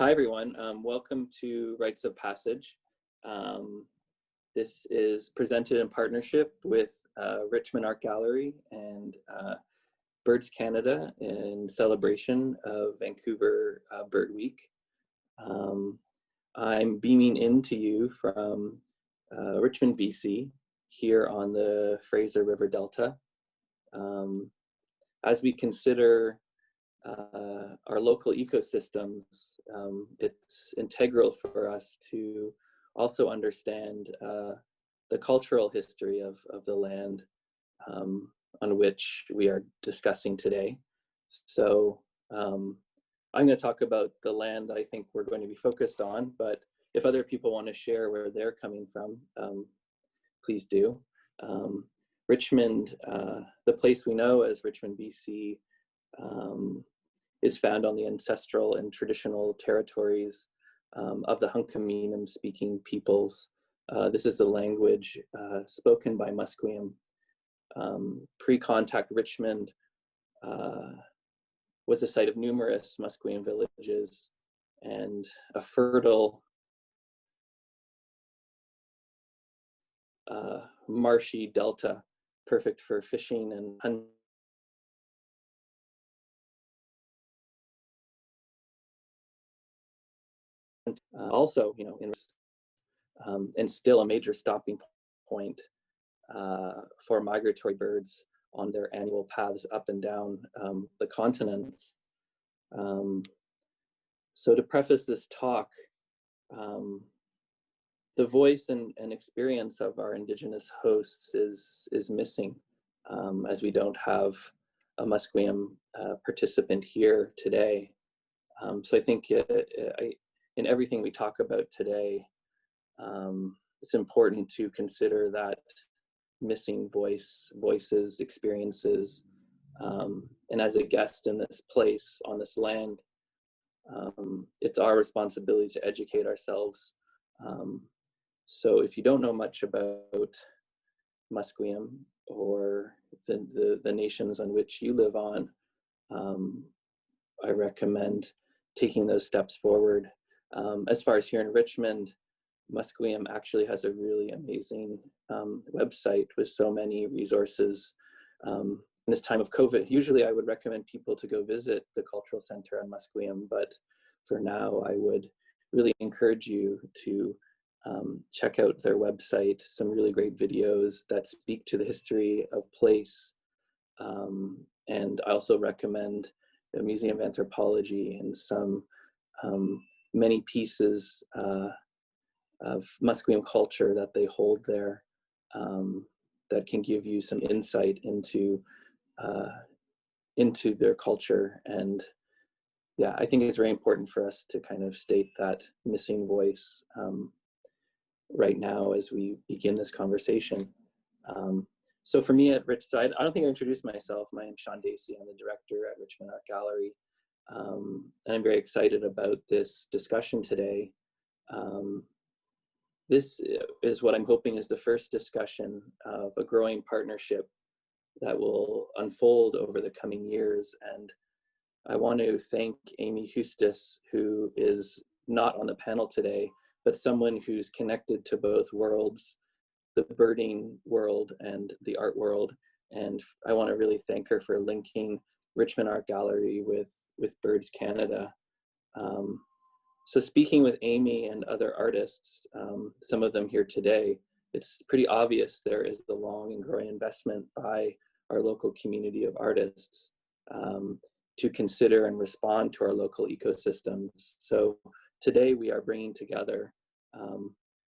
Hi, everyone. Welcome to Rites of Passage. This is presented in partnership with Richmond Art Gallery and Birds Canada in celebration of Vancouver Bird Week. I'm beaming into you from Richmond, BC, here on the Fraser River Delta. As we consider our local ecosystems, it's integral for us to also understand the cultural history of the land on which we are discussing today. So I'm going to talk about the land that I think we're going to be focused on, but if other people want to share where they're coming from, please do. Richmond, the place we know as Richmond, BC, is found on the ancestral and traditional territories of the Hunkaminam speaking peoples. This is the language spoken by Musqueam. Pre-contact Richmond was the site of numerous Musqueam villages and a fertile marshy delta, perfect for fishing and hunting. Also, and still a major stopping point for migratory birds on their annual paths up and down the continents. So to preface this talk, the voice and experience of our Indigenous hosts is missing, as we don't have a Musqueam participant here today. So I think in everything we talk about today, it's important to consider that missing voices, experiences, and as a guest in this place, on this land, it's our responsibility to educate ourselves. So if you don't know much about Musqueam or the nations on which you live on, I recommend taking those steps forward. As far as here in Richmond, Musqueam actually has a really amazing website with so many resources. In this time of COVID, usually I would recommend people to go visit the Cultural Center on Musqueam, but for now, I would really encourage you to check out their website, some really great videos that speak to the history of place. And I also recommend the Museum of Anthropology and some many pieces of Musqueam culture that they hold there that can give you some insight into their culture. And yeah, I think it's very important for us to kind of state that missing voice right now as we begin this conversation. So for me at Rich, so I don't think I introduced myself. My name's Sean Dacey. I'm the director at Richmond Art Gallery. And I'm very excited about this discussion today. This is what I'm hoping is the first discussion of a growing partnership that will unfold over the coming years. And I want to thank Amy Hustis, who is not on the panel today, but someone who's connected to both worlds, the birding world and the art world. And I want to really thank her for linking Richmond Art Gallery with Birds Canada. So speaking with Amy and other artists, some of them here today, it's pretty obvious there is the long and growing investment by our local community of artists to consider and respond to our local ecosystems. So today we are bringing together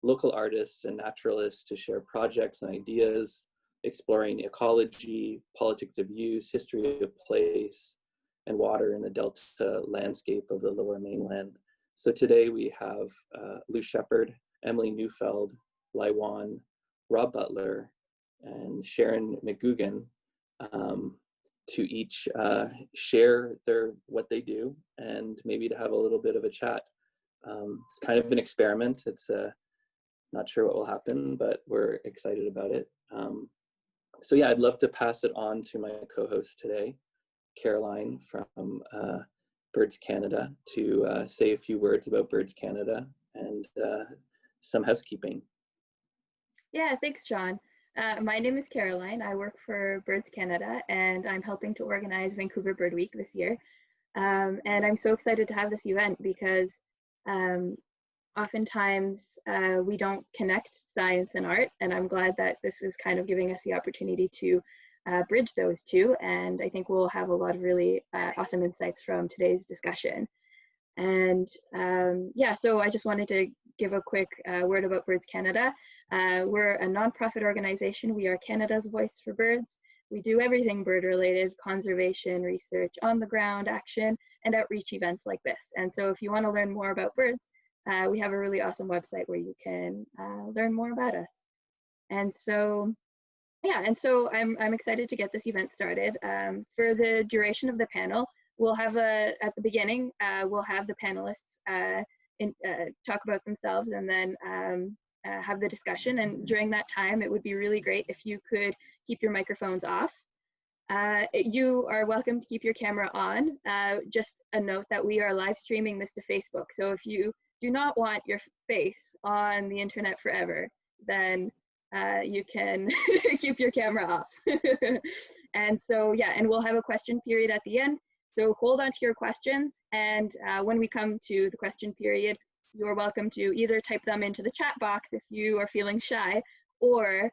local artists and naturalists to share projects and ideas, exploring ecology, politics of use, history of place, and water in the Delta landscape of the Lower Mainland. So today we have Lou Sheppard, Emily Neufeld, Laiwan, Rob Butler, and Sharon MacGougan to each share what they do and maybe to have a little bit of a chat. It's kind of an experiment. It's not sure what will happen, but we're excited about it. So yeah, I'd love to pass it on to my co-host today, Caroline from Birds Canada to say a few words about Birds Canada and some housekeeping. Yeah, thanks, Sean. My name is Caroline. I work for Birds Canada, and I'm helping to organize Vancouver Bird Week this year. And I'm so excited to have this event because oftentimes we don't connect science and art, and I'm glad that this is kind of giving us the opportunity to bridge those two. And I think we'll have a lot of really awesome insights from today's discussion. And yeah, so I just wanted to give a quick word about Birds Canada. We're a nonprofit organization. We are Canada's voice for birds. We do everything bird related: conservation, research, on the ground action, and outreach events like this. And so if you want to learn more about birds, we have a really awesome website where you can learn more about us. And so yeah, and so I'm excited to get this event started. For the duration of the panel, we'll have at the beginning, we'll have the panelists talk about themselves, and then have the discussion. And during that time, it would be really great if you could keep your microphones off. You are welcome to keep your camera on. Just a note that we are live streaming this to Facebook. So if you do not want your face on the internet forever, then you can keep your camera off. And so, yeah, and we'll have a question period at the end. So hold on to your questions, and when we come to the question period, you're welcome to either type them into the chat box if you are feeling shy, or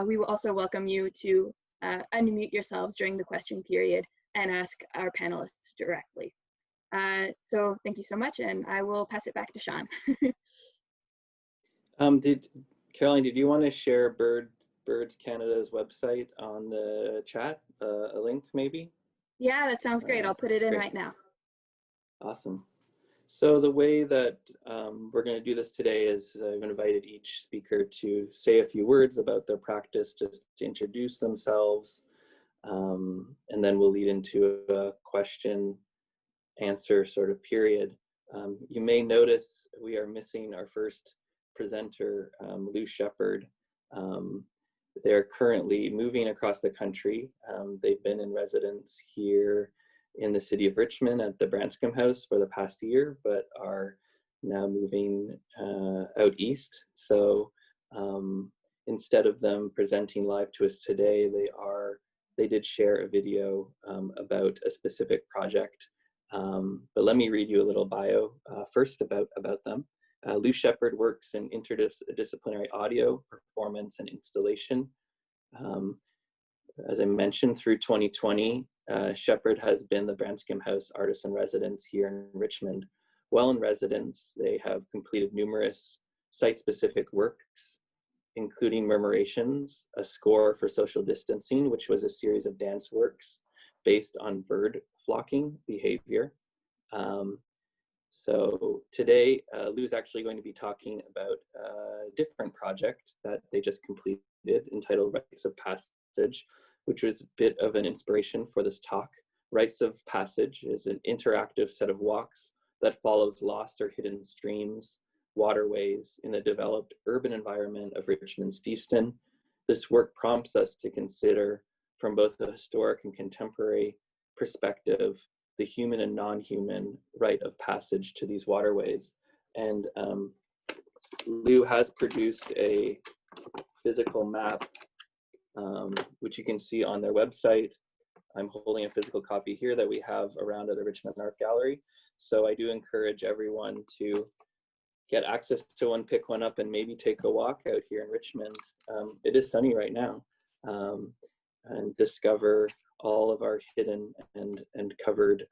we will also welcome you to unmute yourselves during the question period and ask our panelists directly. So thank you so much, and I will pass it back to Sean. Caroline, did you want to share Birds Canada's website on the chat, a link maybe? Yeah, that sounds great. I'll put it in right now. Awesome. So the way that we're going to do this today is I've invited each speaker to say a few words about their practice, just to introduce themselves, and then we'll lead into a question answer sort of period. You may notice we are missing our first presenter, Lou Sheppard. They're currently moving across the country. They've been in residence here in the city of Richmond at the Branscombe House for the past year, but are now moving out east. So instead of them presenting live to us today, they did share a video about a specific project. But let me read you a little bio first about them. Lou Sheppard works in interdisciplinary audio, performance, and installation. As I mentioned, through 2020, Shepard has been the Branscombe House Artist in Residence here in Richmond. While in residence, they have completed numerous site-specific works, including Murmurations, a score for social distancing, which was a series of dance works based on bird flocking behavior. So today, Lou's actually going to be talking about a different project that they just completed entitled Rites of Passage, which was a bit of an inspiration for this talk. Rites of Passage is an interactive set of walks that follows lost or hidden streams, waterways in the developed urban environment of Richmond's Steveston. This work prompts us to consider, from both a historic and contemporary perspective, the human and non-human rite of passage to these waterways. And Lou has produced a physical map, which you can see on their website. I'm holding a physical copy here that we have around at the Richmond Art Gallery. So I do encourage everyone to get access to one, pick one up, and maybe take a walk out here in Richmond. It is sunny right now. And discover all of our hidden and covered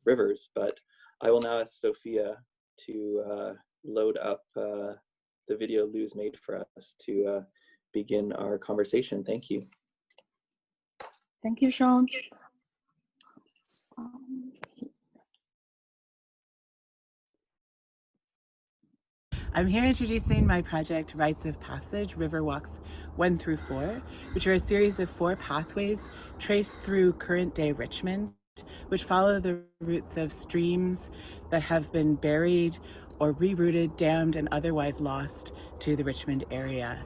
rivers. But I will now ask Sophia to load up the video Lou's made for us to begin our conversation. Thank you. Thank you, Sean. I'm here introducing my project, Rites of Passage, River Walks 1 through 4, which are a series of 4 pathways traced through current-day Richmond, which follow the routes of streams that have been buried or rerouted, dammed, and otherwise lost to the Richmond area.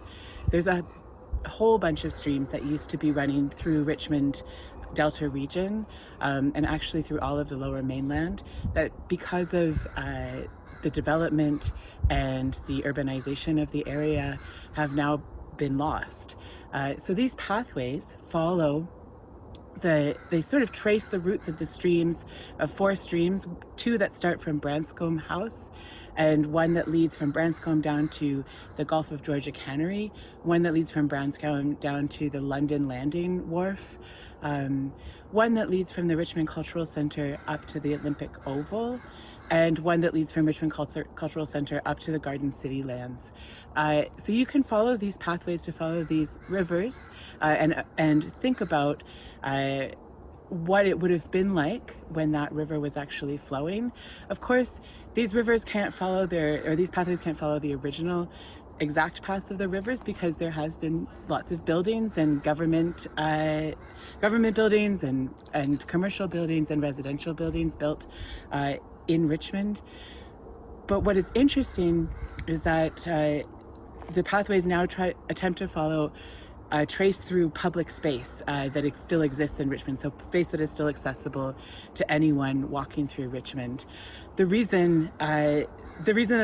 There's a whole bunch of streams that used to be running through Richmond Delta region, and actually through all of the Lower Mainland, that because of the development and the urbanization of the area have now been lost. So these pathways follow they sort of trace the roots of the streams, of 4 streams, 2 that start from Branscombe House, and 1 that leads from Branscombe down to the Gulf of Georgia Cannery, 1 that leads from Branscombe down to the London Landing Wharf, 1 that leads from the Richmond Cultural Centre up to the Olympic Oval, and 1 that leads from Richmond Cultural Centre up to the Garden City lands. So you can follow these pathways to follow these rivers, and think about what it would have been like when that river was actually flowing. Of course, these rivers can't follow these pathways can't follow the original exact paths of the rivers, because there has been lots of buildings and government buildings and commercial buildings and residential buildings built in Richmond. But what is interesting is that the pathways now attempt to follow trace through public space that still exists in Richmond, so space that is still accessible to anyone walking through Richmond. The reason that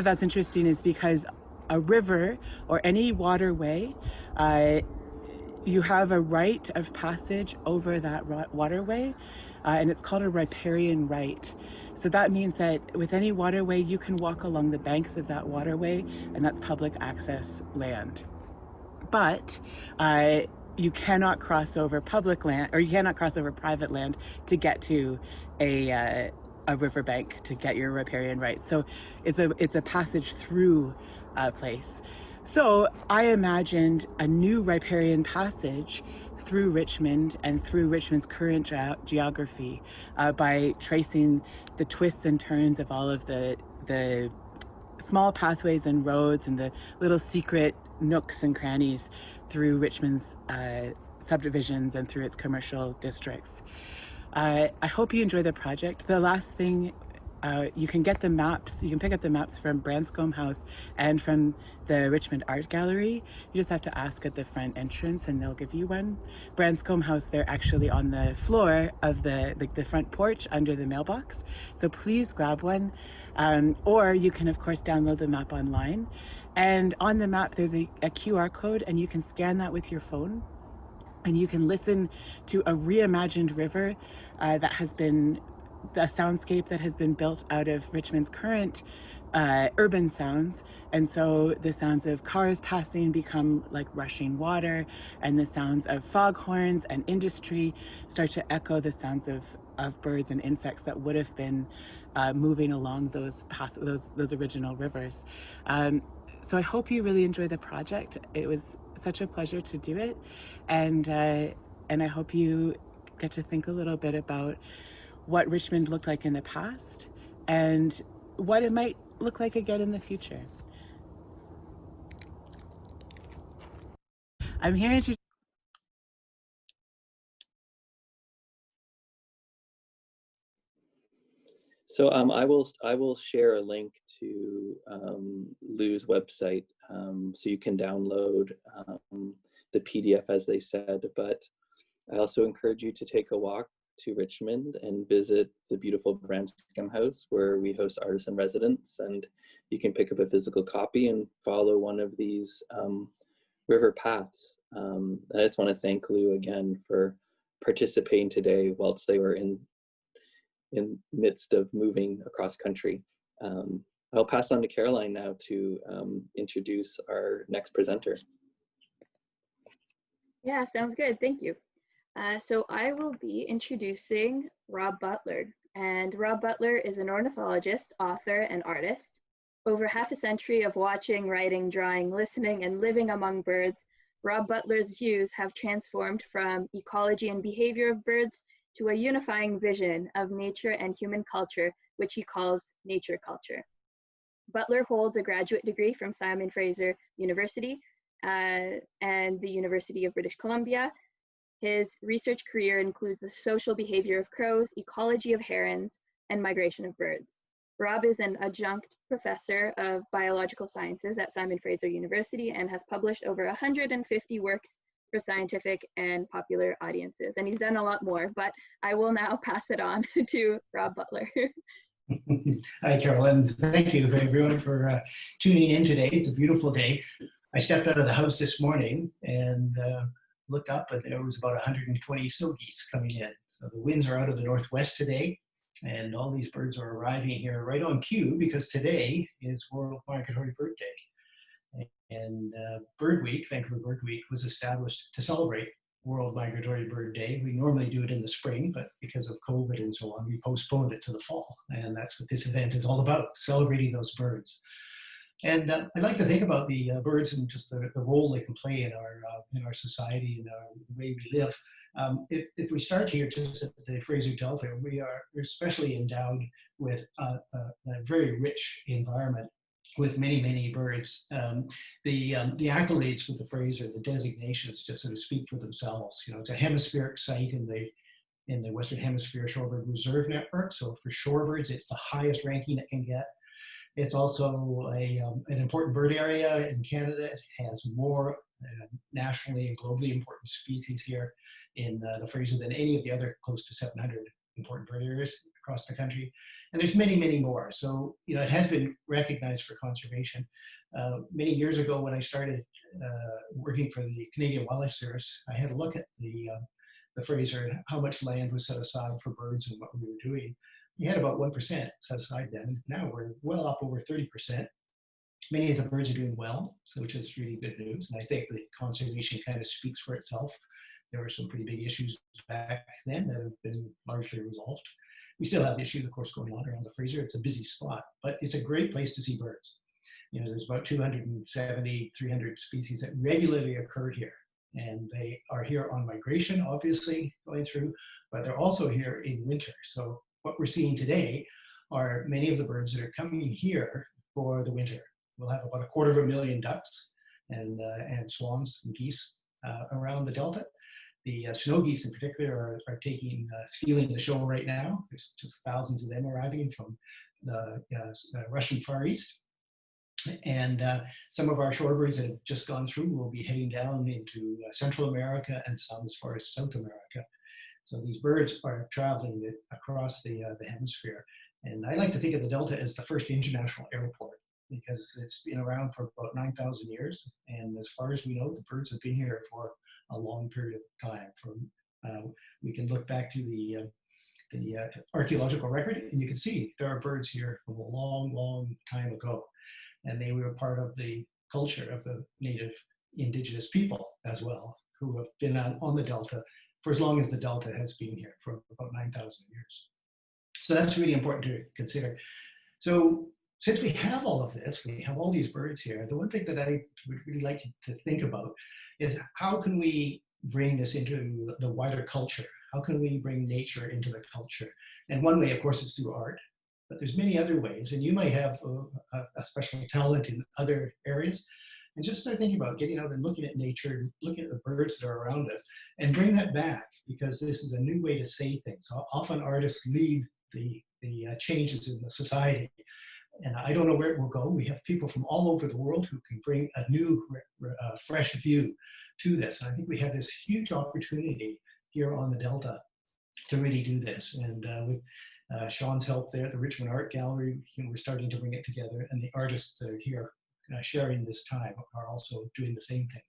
that's interesting is because a river or any waterway, you have a right of passage over that waterway, and it's called a riparian right. So that means that with any waterway, you can walk along the banks of that waterway, and that's public access land. But you cannot cross over public land, or you cannot cross over private land to get to a riverbank to get your riparian rights. So it's a passage through a place. So I imagined a new riparian passage through Richmond and through Richmond's current geography by tracing the twists and turns of all of the small pathways and roads and the little secret nooks and crannies through Richmond's subdivisions and through its commercial districts. I hope you enjoy the project. The last thing, you can get the maps, you can pick up the maps from Branscombe House and from the Richmond Art Gallery. You just have to ask at the front entrance and they'll give you one. Branscombe House, they're actually on the floor of the front porch under the mailbox. So please grab one. Or you can of course download the map online. And on the map, there's a QR code, and you can scan that with your phone. And you can listen to a reimagined river that has been a soundscape that has been built out of Richmond's current urban sounds. And so the sounds of cars passing become like rushing water, and the sounds of foghorns and industry start to echo the sounds of birds and insects that would have been moving along those original rivers. So I hope you really enjoy the project. It was such a pleasure to do it, and I hope you get to think a little bit about what Richmond looked like in the past and what it might look like again in the future. I'm here to So I will share a link to Lou's website, so you can download the PDF as they said. But I also encourage you to take a walk to Richmond and visit the beautiful Branscombe House, where we host artists in residence, and you can pick up a physical copy and follow one of these river paths. I just want to thank Lou again for participating today whilst they were in midst of moving across country. I'll pass on to Caroline now to introduce our next presenter. Yeah, sounds good. Thank you. So I will be introducing Rob Butler. And Rob Butler is an ornithologist, author, and artist. Over half a century of watching, writing, drawing, listening, and living among birds, Rob Butler's views have transformed from ecology and behavior of birds to a unifying vision of nature and human culture, which he calls nature culture. Butler holds a graduate degree from Simon Fraser University and the University of British Columbia. His research career includes the social behavior of crows, ecology of herons, and migration of birds. Rob is an adjunct professor of biological sciences at Simon Fraser University and has published over 150 works for scientific and popular audiences. And he's done a lot more, but I will now pass it on to Rob Butler. Hi, Carolyn. Thank you everyone for tuning in today. It's a beautiful day. I stepped out of the house this morning and looked up, and there was about 120 snow geese coming in. So the winds are out of the northwest today, and all these birds are arriving here right on cue because today is World Migratory Bird Day. And Bird Week, Vancouver Bird Week, was established to celebrate World Migratory Bird Day. We normally do it in the spring, but because of COVID and so on, we postponed it to the fall. And that's what this event is all about, celebrating those birds. And I'd like to think about the birds and just the role they can play in our society and the way we live. If we start here just at the Fraser Delta, we're especially endowed with a very rich environment with many, many birds. The accolades for the Fraser, the designations just sort of speak for themselves. You know, it's a hemispheric site in the Western Hemisphere Shorebird Reserve Network. So for shorebirds, it's the highest ranking it can get. It's also an important bird area in Canada. It has more nationally and globally important species here in the Fraser than any of the other close to 700 important bird areas across the country. And there's many, many more. So, you know, it has been recognized for conservation. Many years ago when I started working for the Canadian Wildlife Service, I had a look at the Fraser and how much land was set aside for birds and what we were doing. We had about 1% set aside then. Now we're well up over 30%. Many of the birds are doing well, so which is really good news. And I think the conservation kind of speaks for itself. There were some pretty big issues back then that have been largely resolved. We still have issues, of course, going on around the Fraser. It's a busy spot, but it's a great place to see birds. You know, there's about 270, 300 species that regularly occur here. And they are here on migration, obviously, going through, but they're also here in winter. So what we're seeing today are many of the birds that are coming here for the winter. We'll have about 250,000 ducks and swans and geese around the Delta. The snow geese in particular are stealing the show right now. There's just thousands of them arriving from the Russian Far East. And some of our shorebirds that have just gone through will be heading down into Central America and some as far as South America. So these birds are traveling across the hemisphere. And I like to think of the Delta as the first international airport because it's been around for about 9,000 years. And as far as we know, the birds have been here for a long period of time. We can look back to the archaeological record and you can see there are birds here from a long, long time ago. And they were part of the culture of the native indigenous people as well, who have been on the Delta for as long as the Delta has been here, for about 9,000 years. So that's really important to consider. So since we have all of this, we have all these birds here, the one thing that I would really like to think about is how can we bring this into the wider culture? How can we bring nature into the culture? And one way, of course, is through art. But there's many other ways, and you might have a special talent in other areas. And just start thinking about getting out and looking at nature, looking at the birds that are around us, and bring that back, because this is a new way to say things. Often artists lead the changes in the society. And I don't know where it will go. We have people from all over the world who can bring a new, fresh view to this. And I think we have this huge opportunity here on the Delta to really do this. And with Sean's help there at the Richmond Art Gallery, we're starting to bring it together, and the artists that are here sharing this time are also doing the same thing.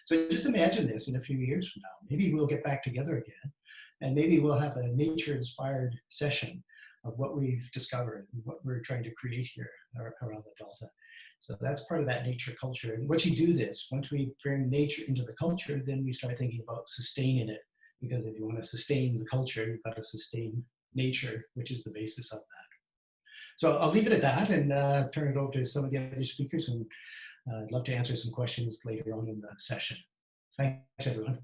So just imagine this in a few years from now. Maybe we'll get back together again, and maybe we'll have a nature-inspired session of what we've discovered and what we're trying to create here around the Delta. So that's part of that nature culture. And once you do this, once we bring nature into the culture, then we start thinking about sustaining it. Because if you want to sustain the culture, you've got to sustain nature, which is the basis of that. So I'll leave it at that and turn it over to some of the other speakers, and I'd love to answer some questions later on in the session. Thanks, everyone.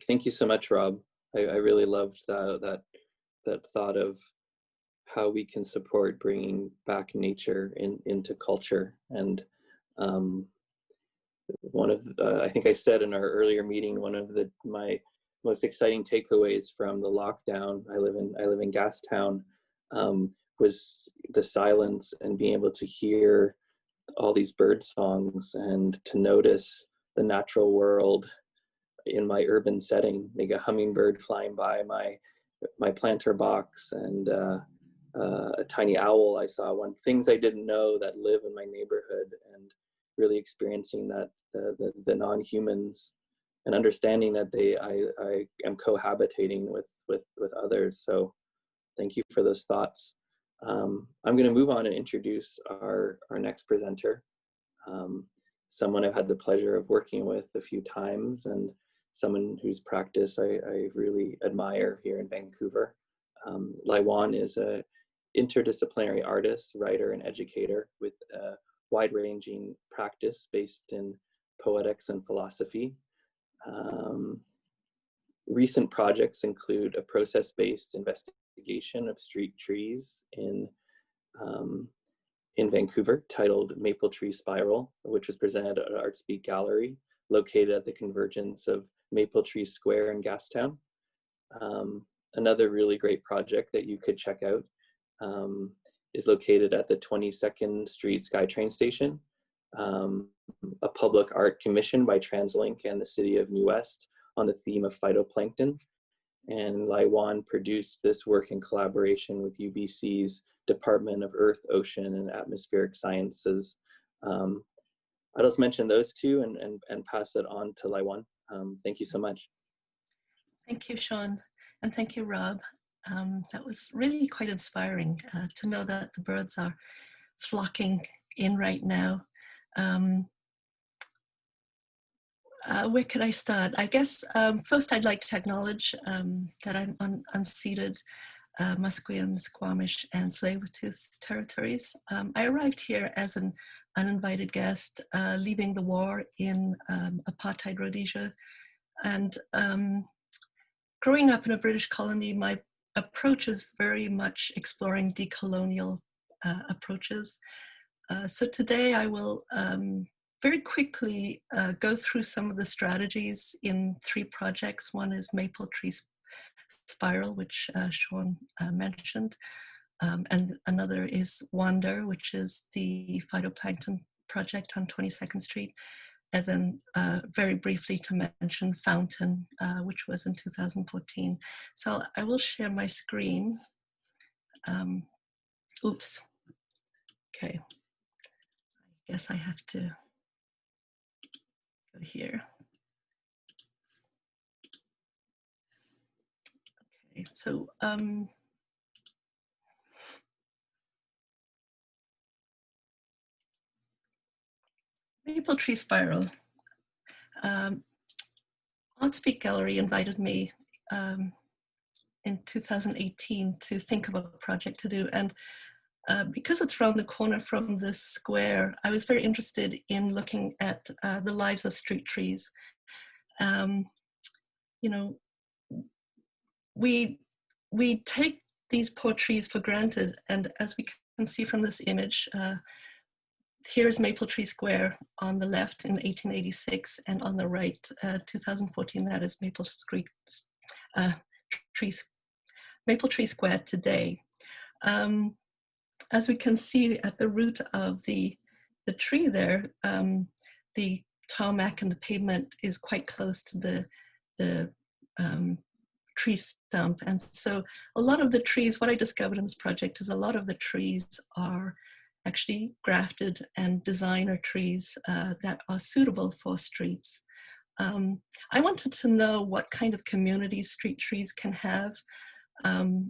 Thank you so much, Rob. I really loved that thought of how we can support bringing back nature into culture. And one of I think I said in our earlier meeting, one of my most exciting takeaways from the lockdown, I live in Gastown, was the silence and being able to hear all these bird songs and to notice the natural world in my urban setting, like a hummingbird flying by my planter box, and a tiny owl I saw, things I didn't know that live in my neighborhood, and really experiencing that the non-humans, and understanding that I am cohabitating with others. So thank you for those thoughts. I'm going to move on and introduce our next presenter, someone I've had the pleasure of working with a few times, and someone whose practice I really admire here in Vancouver. Laiwan is a interdisciplinary artist, writer, and educator with a wide-ranging practice based in poetics and philosophy. Recent projects include a process-based investigation of street trees in Vancouver titled Maple Tree Spiral, which was presented at Art Gallery, located at the convergence of Maple Tree Square in Gastown. Another really great project that you could check out is located at the 22nd Street SkyTrain Station, a public art commission by TransLink and the City of New West on the theme of phytoplankton. And Laiwan produced this work in collaboration with UBC's Department of Earth, Ocean, and Atmospheric Sciences. I'll just mention those two and pass it on to Laiwan. Thank you so much. Thank you, Sean, and thank you, Rob. That was really quite inspiring to know that the birds are flocking in right now. Where could I start? I guess first I'd like to acknowledge that I'm on unceded Musqueam, Squamish, and Tsleil-Waututh territories. I arrived here as an uninvited guest, leaving the war in apartheid Rhodesia. And growing up in a British colony, my approach is very much exploring decolonial approaches. So today I will very quickly go through some of the strategies in 3 projects. One is Maple Tree Spiral, which Sean mentioned, and another is Wander, which is the phytoplankton project on 22nd Street, and then very briefly to mention Fountain, which was in 2014. So I will share my screen. Oops. Okay. I guess I have to go here. Okay, so Maple Tree Spiral. Art Gallery invited me in 2018 to think of a project to do, and because it's around the corner from this square, I was very interested in looking at the lives of street trees. You know, we take these poor trees for granted, and as we can see from this image, here's Maple Tree Square on the left in 1886, and on the right, 2014, that is Maple Tree Square today. As we can see at the root of the tree there, the tarmac and the pavement is quite close to the tree stump. And so a lot of the trees, what I discovered in this project is a lot of the trees are actually grafted and designer trees that are suitable for streets. I wanted to know what kind of communities street trees can have,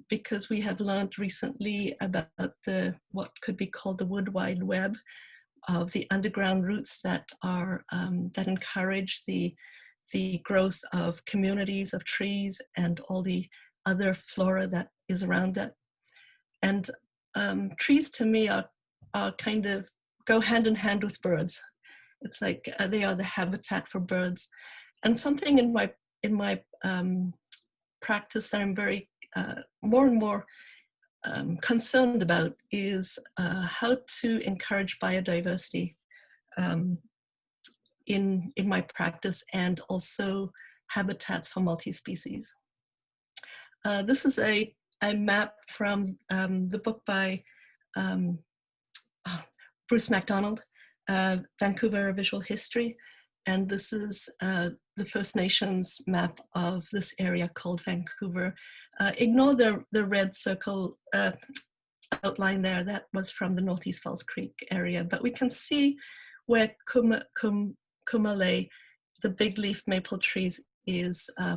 because we have learned recently about what could be called the wood wide web of the underground roots that are that encourage the growth of communities of trees and all the other flora that is around it. And trees to me are kind of go hand in hand with birds. It's like they are the habitat for birds. And something in my practice that I'm very more and more concerned about is how to encourage biodiversity in my practice, and also habitats for multi-species. This is a map from the book by Bruce MacDonald, Vancouver Visual History. And this is the First Nations map of this area called Vancouver. Ignore the red circle outline there. That was from the Northeast Falls Creek area, but we can see where Kumale, the big leaf maple trees, is. I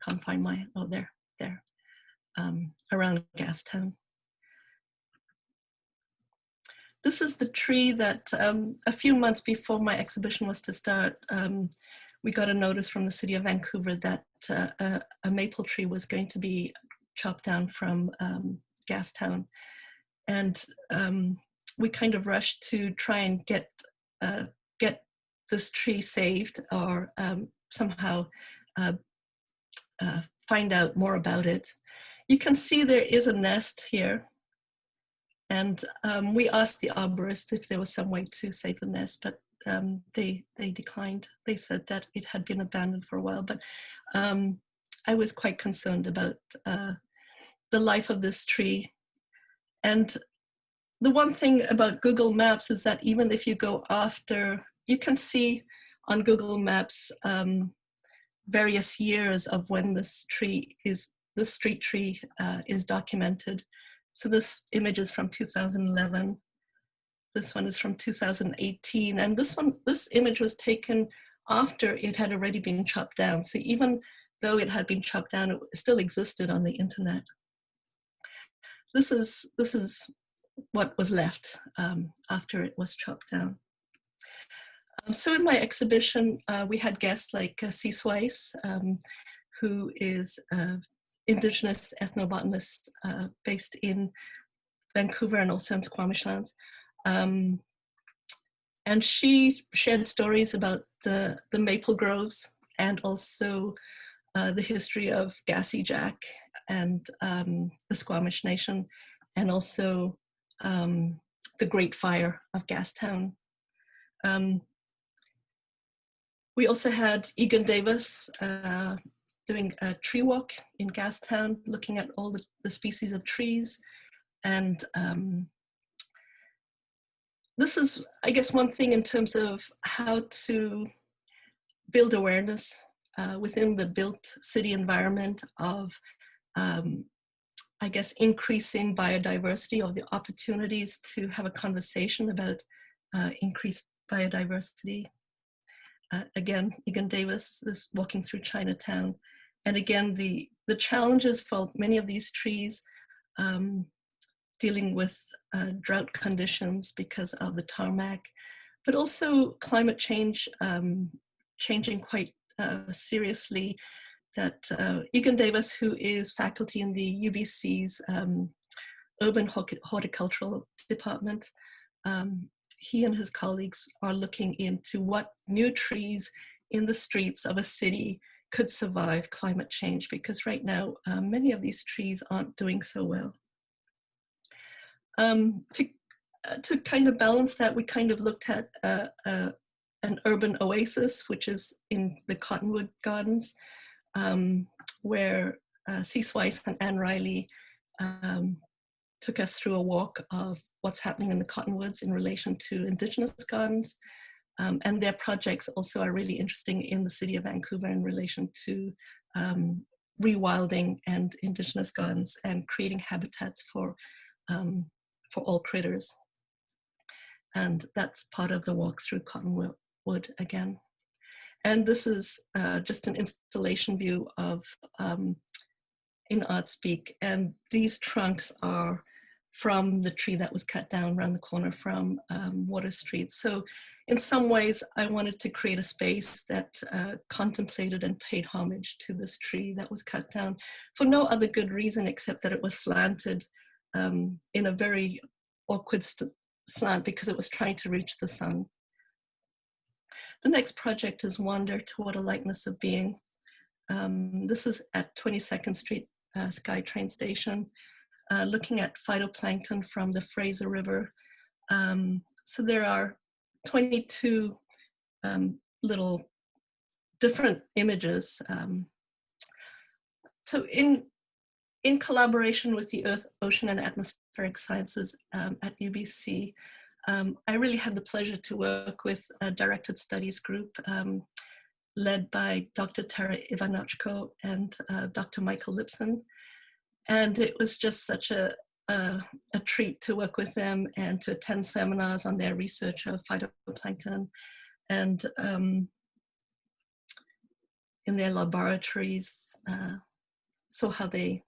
can't find my, oh, there, around Gastown. This is the tree that a few months before my exhibition was to start, we got a notice from the city of Vancouver that a maple tree was going to be chopped down from Gastown. And we kind of rushed to try and get this tree saved, or somehow find out more about it. You can see there is a nest here. And we asked the arborists if there was some way to save the nest, but they declined. They said that it had been abandoned for a while, but I was quite concerned about the life of this tree. And the one thing about Google Maps is that even if you go after, you can see on Google Maps various years of when this street tree is documented. So this image is from 2011. This one is from 2018. And this image was taken after it had already been chopped down. So even though it had been chopped down, it still existed on the internet. This is what was left after it was chopped down. So in my exhibition, we had guests like C. Swice, who is Indigenous ethnobotanist based in Vancouver and also in Squamish Lands. And she shared stories about the maple groves and also the history of Gassy Jack and the Squamish Nation, and also the Great Fire of Gastown. We also had Egan Davis doing a tree walk in Gastown, looking at all the species of trees. And this is, I guess, one thing in terms of how to build awareness within the built city environment of, I guess, increasing biodiversity, of the opportunities to have a conversation about increased biodiversity. Again, Egan Davis is walking through Chinatown. And again, the challenges for many of these trees dealing with drought conditions because of the tarmac, but also climate change changing quite seriously. That Egan Davis, who is faculty in the UBC's Urban Horticultural Department, he and his colleagues are looking into what new trees in the streets of a city could survive climate change, because right now many of these trees aren't doing so well. To kind of balance that, we kind of looked at an urban oasis, which is in the Cottonwood Gardens, where C. Swice and Anne Riley took us through a walk of what's happening in the Cottonwoods in relation to Indigenous gardens. And their projects also are really interesting in the city of Vancouver in relation to rewilding and Indigenous gardens and creating habitats for all critters. And that's part of the walk through Cottonwood again. And this is just an installation view of in ArtSpeak. And these trunks are from the tree that was cut down around the corner from Water Street. So in some ways, I wanted to create a space that contemplated and paid homage to this tree that was cut down for no other good reason except that it was slanted in a very awkward slant because it was trying to reach the sun. The next project is Wander Toward a Likeness of Being. This is at 22nd Street SkyTrain Station, looking at phytoplankton from the Fraser River. So there are 22 little different images. So in collaboration with the Earth, Ocean, and Atmospheric Sciences at UBC, I really had the pleasure to work with a directed studies group led by Dr. Tara Ivanochko and Dr. Michael Lipson. And it was just such a treat to work with them and to attend seminars on their research of phytoplankton, and in their laboratories, saw how they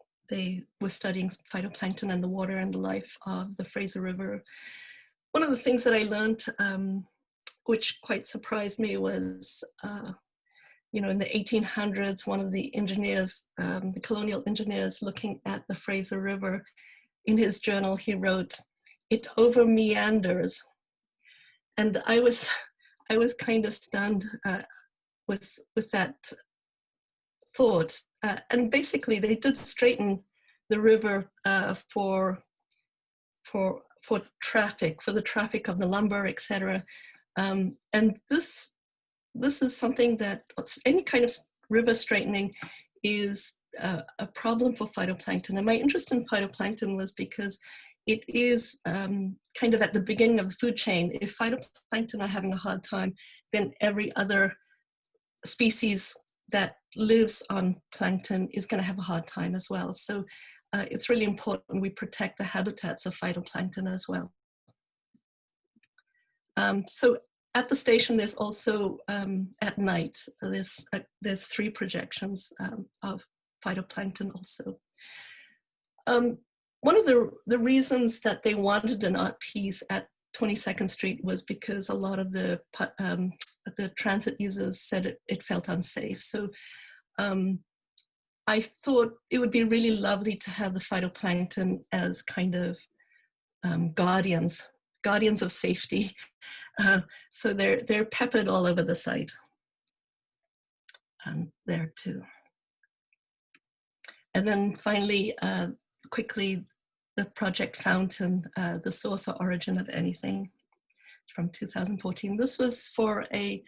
were studying phytoplankton and the water and the life of the Fraser River. One of the things that I learned, which quite surprised me, was in the 1800s, one of the engineers, the colonial engineers looking at the Fraser River, in his journal, he wrote, "It over meanders." And I was kind of stunned with that thought. And basically, they did straighten the river for traffic, for the traffic of the lumber, etc. And this is something that any kind of river straightening is a problem for phytoplankton. And my interest in phytoplankton was because it is kind of at the beginning of the food chain. If phytoplankton are having a hard time, then every other species that lives on plankton is going to have a hard time as well. So it's really important we protect the habitats of phytoplankton as well. So at the station, there's also at night, there's 3 projections of phytoplankton also. One of the reasons that they wanted an art piece at 22nd Street was because a lot of the transit users said it felt unsafe. So I thought it would be really lovely to have the phytoplankton as kind of guardians of safety. So they're peppered all over the site. And there too. And then finally, quickly, the project Fountain, the source or origin of anything, from 2014. This was for a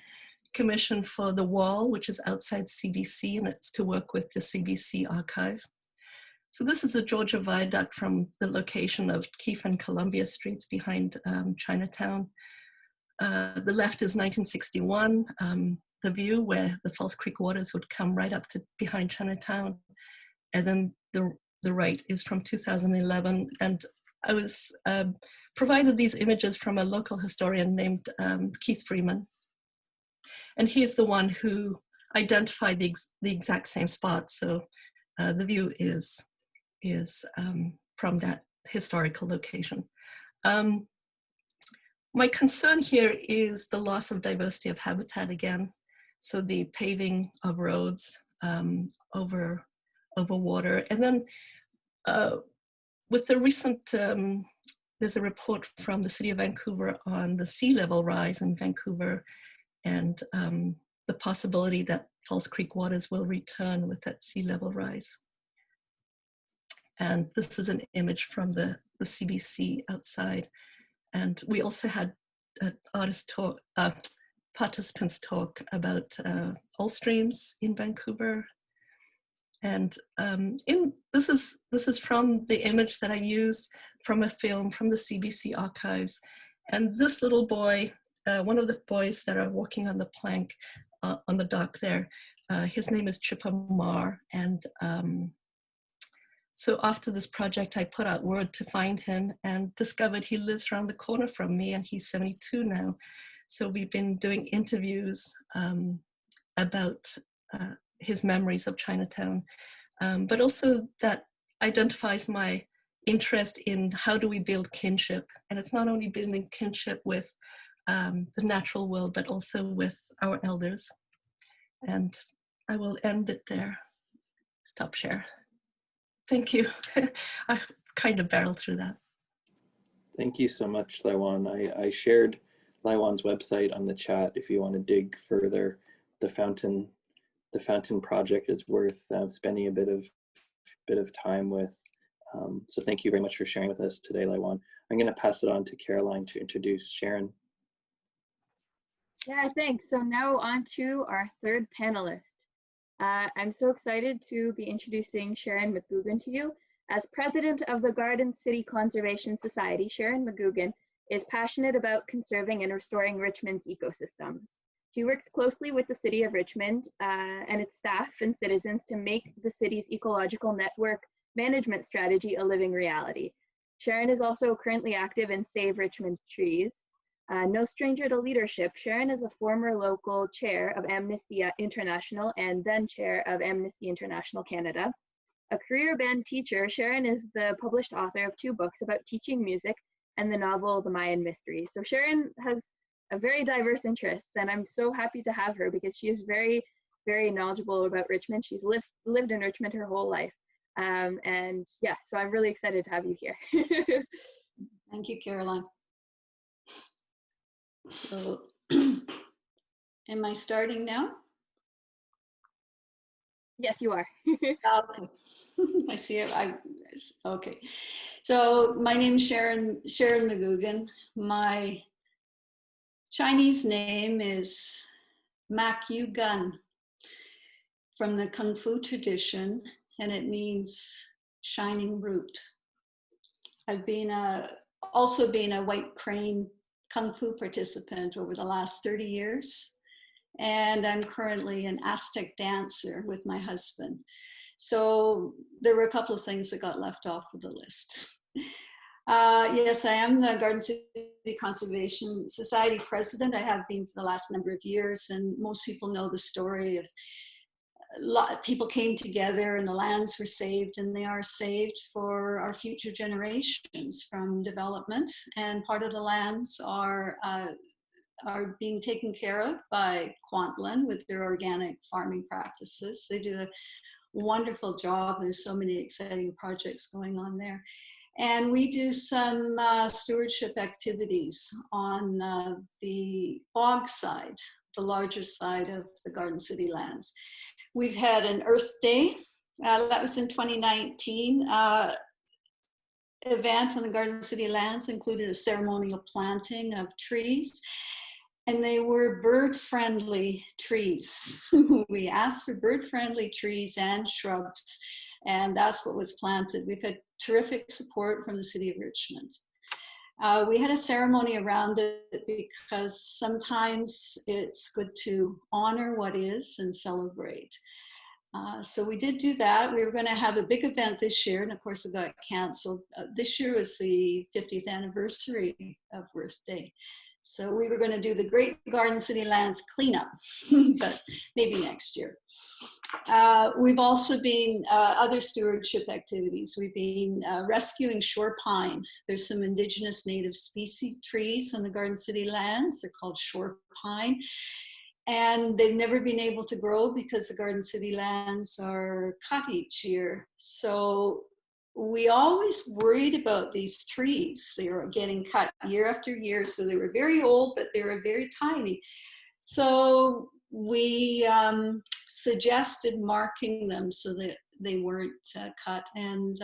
commission for the wall, which is outside CBC, and it's to work with the CBC archive. So this is the Georgia Viaduct from the location of Keefe and Columbia Streets behind Chinatown. The left is 1961, the view where the False Creek waters would come right up to behind Chinatown. And then the right is from 2011. And I was provided these images from a local historian named Keith Freeman. And he's the one who identified the exact same spot. So the view is from that historical location. My concern here is the loss of diversity of habitat again. So the paving of roads over water. And then with the recent, there's a report from the City of Vancouver on the sea level rise in Vancouver and the possibility that False Creek waters will return with that sea level rise. And this is an image from the CBC outside. And we also had an artist talk, participants talk about all streams in Vancouver. And this is from the image that I used from a film from the CBC archives. And this little boy, one of the boys that are walking on the plank on the dock there, his name is Chippa Marr. And so after this project, I put out word to find him and discovered he lives around the corner from me, and he's 72 now. So we've been doing interviews about his memories of Chinatown, but also that identifies my interest in how do we build kinship. And it's not only building kinship with the natural world, but also with our elders. And I will end it there. Stop share. Thank you. I kind of barreled through that. Thank you so much, Laiwan. I shared Laiwan's website on the chat if you want to dig further. The Fountain project is worth spending a bit of time with. So thank you very much for sharing with us today, Laiwan. I'm going to pass it on to Caroline to introduce Sharon. Yeah, thanks. So now on to our third panelist. I'm so excited to be introducing Sharon MacGougan to you. As president of the Garden City Conservation Society, Sharon MacGougan is passionate about conserving and restoring Richmond's ecosystems. She works closely with the City of Richmond and its staff and citizens to make the city's ecological network management strategy a living reality. Sharon is also currently active in Save Richmond Trees. No stranger to leadership, Sharon is a former local chair of Amnesty International and then chair of Amnesty International Canada. A career band teacher, Sharon is the published author of 2 books about teaching music and the novel The Mayan Mystery. So Sharon has a very diverse interests, and I'm so happy to have her because she is very, very knowledgeable about Richmond. She's lived in Richmond her whole life. And yeah, so I'm really excited to have you here. Thank you, Caroline. So, am I starting now? Yes, you are. Okay. I see it. Okay. So my name is Sharon MacGougan. My Chinese name is MacGougan from the Kung Fu tradition, and it means shining root. I've also been a white crane Kung Fu participant over the last 30 years. And I'm currently an Aztec dancer with my husband. So there were a couple of things that got left off of the list. Yes, I am the Garden City Conservation Society president. I have been for the last number of years, and most people know the story of a lot of people came together and the lands were saved, and they are saved for our future generations from development. And part of the lands are being taken care of by Kwantlen with their organic farming practices. They do a wonderful job. There's so many exciting projects going on there. And we do some stewardship activities on the bog side, the larger side of the Garden City lands. We've had an Earth Day, that was in 2019. Event on the Garden City lands included a ceremonial planting of trees, and they were bird-friendly trees. We asked for bird-friendly trees and shrubs, and that's what was planted. We've had terrific support from the City of Richmond. We had a ceremony around it because sometimes it's good to honor what is and celebrate. So we did do that. We were going to have a big event this year, and of course it got canceled. This year was the 50th anniversary of Earth Day. So we were going to do the Great Garden City Lands cleanup, but maybe next year. We've also been other stewardship activities. We've been rescuing shore pine. There's some indigenous native species trees on the Garden City lands. They're called shore pine. And they've never been able to grow because the Garden City lands are cut each year. So we always worried about these trees. They were getting cut year after year. So they were very old, but they were very tiny. So we suggested marking them so that they weren't cut. And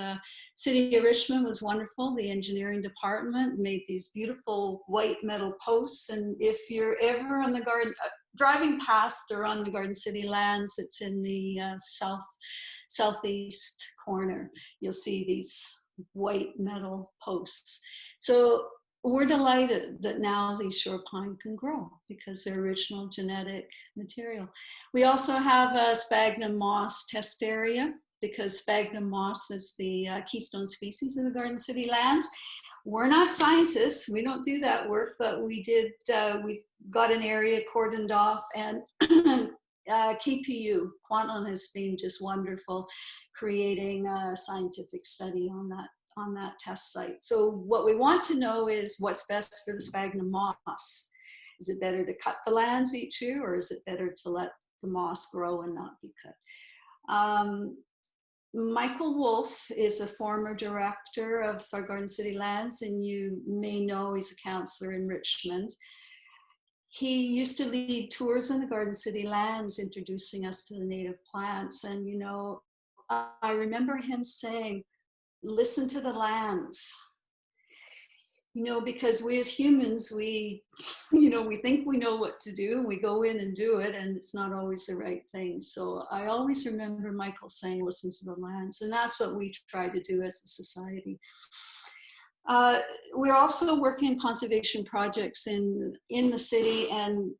City of Richmond was wonderful. The engineering department made these beautiful white metal posts. And if you're ever on the garden, driving past or on the Garden City lands, it's in the southeast corner, you'll see these white metal posts. So we're delighted that now these shore pine can grow because they're original genetic material. We also have a sphagnum moss test area because sphagnum moss is the keystone species in the Garden City lands. We're not scientists, we don't do that work, but we did, we've got an area cordoned off, and KPU, Kwantlen, has been just wonderful creating a scientific study on that test site. So what we want to know is what's best for the sphagnum moss. Is it better to cut the lands each year, or is it better to let the moss grow and not be cut? Michael Wolf is a former director of our Garden City lands, and you may know he's a counselor in Richmond. He used to lead tours on the Garden City lands, introducing us to the native plants. And, you know, I remember him saying, listen to the lands. You know, because we as humans, we think we know what to do, and we go in and do it, and it's not always the right thing. So I always remember Michael saying, listen to the lands, and that's what we try to do as a society. We're also working on conservation projects in the city, and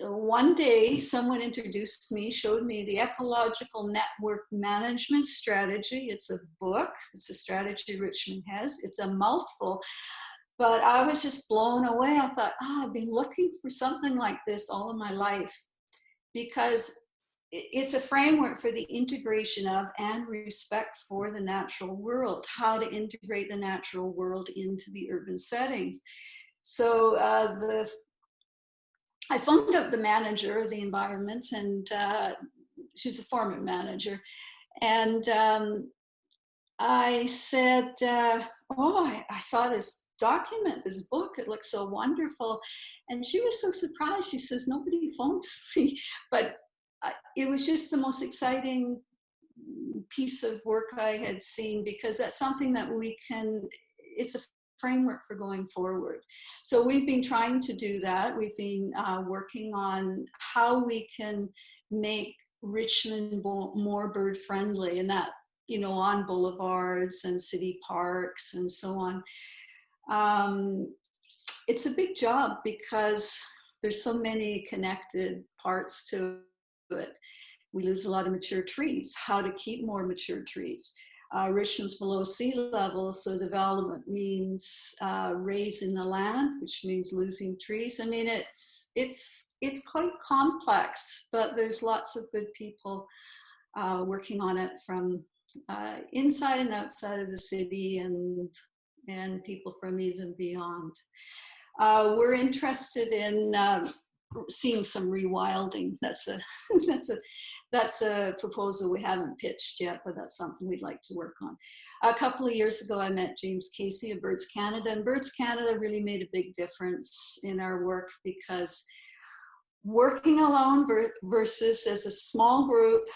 one day someone introduced me, showed me the Ecological Network Management Strategy. It's a book, it's a strategy Richmond has. It's a mouthful, but I was just blown away. I thought, I've been looking for something like this all of my life, because it's a framework for the integration of and respect for the natural world, how to integrate the natural world into the urban settings. So I phoned up the manager of the environment, and she's a former manager. And I said, I saw this document, this book, it looks so wonderful. And she was so surprised. She says, nobody phones me. But it was just the most exciting piece of work I had seen, because that's something that it's a framework for going forward. So we've been trying to do that. We've been working on how we can make Richmond more bird friendly, and that, on boulevards and city parks and so on. It's a big job because there's so many connected parts to it. We lose a lot of mature trees. How to keep more mature trees? Richmond's below sea level, so development means raising the land, which means losing trees. I mean, it's quite complex, but there's lots of good people working on it from inside and outside of the city, and people from even beyond. We're interested in seeing some rewilding. That's a proposal we haven't pitched yet, but that's something we'd like to work on. A couple of years ago, I met James Casey of Birds Canada, and Birds Canada really made a big difference in our work, because working alone versus as a small group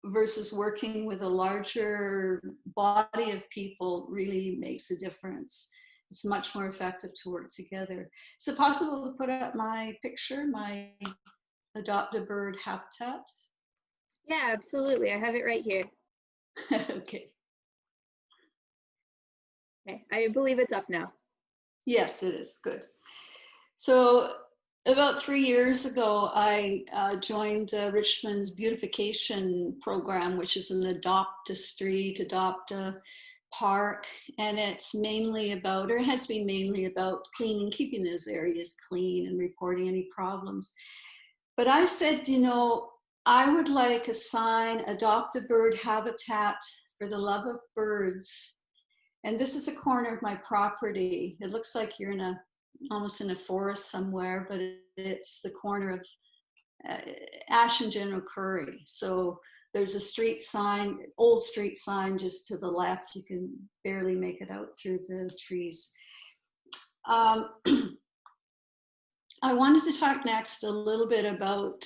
versus working with a larger body of people really makes a difference. It's much more effective to work together. Is it possible to put up my picture, my Adopt a Bird habitat? Yeah, absolutely. I have it right here. Okay. Okay, I believe it's up now. Yes, it is. Good. So about 3 years ago, I joined Richmond's beautification program, which is an adopt a street, adopt a park, and it's mainly about, or it has been mainly about cleaning, keeping those areas clean and reporting any problems. But I said, I would like a sign, adopt a bird habitat for the love of birds. And this is a corner of my property. It looks like you're almost in a forest somewhere, but it's the corner of Ash and General Curry. So there's a street sign, old street sign just to the left. You can barely make it out through the trees. I wanted to talk next a little bit about,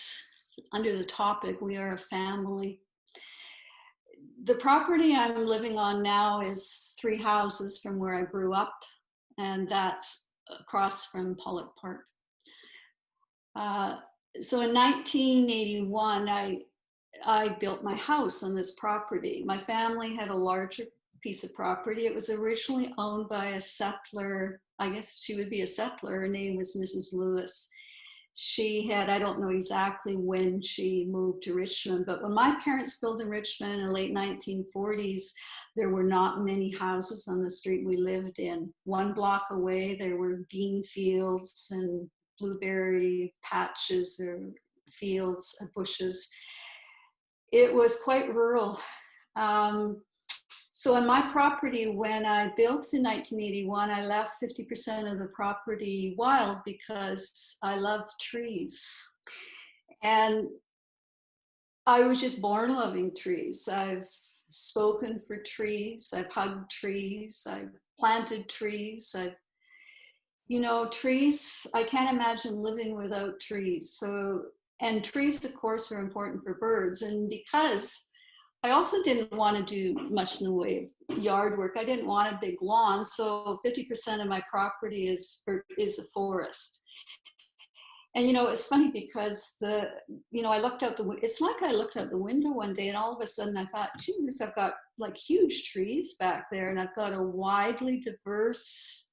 under the topic, we are a family. The property I'm living on now is 3 houses from where I grew up, and that's across from Pollock Park. So in 1981, I built my house on this property. My family had a larger piece of property. It was originally owned by a settler. I guess she would be a settler. Her name was Mrs. Lewis. She had, I don't know exactly when she moved to Richmond, but when my parents built in Richmond in the late 1940s, there were not many houses on the street we lived in. 1 block away, there were bean fields and blueberry patches or fields and bushes. It was quite rural. So on my property, when I built in 1981, I left 50% of the property wild because I love trees. And I was just born loving trees. I've spoken for trees, I've hugged trees, I've planted trees, trees, I can't imagine living without trees. And trees, of course, are important for birds. And because I also didn't want to do much in the way of yard work, I didn't want a big lawn. So 50% of my property is a forest. And, you know, it's funny because I looked out it's like I looked out the window one day and all of a sudden I thought, geez, I've got like huge trees back there, and I've got a widely diverse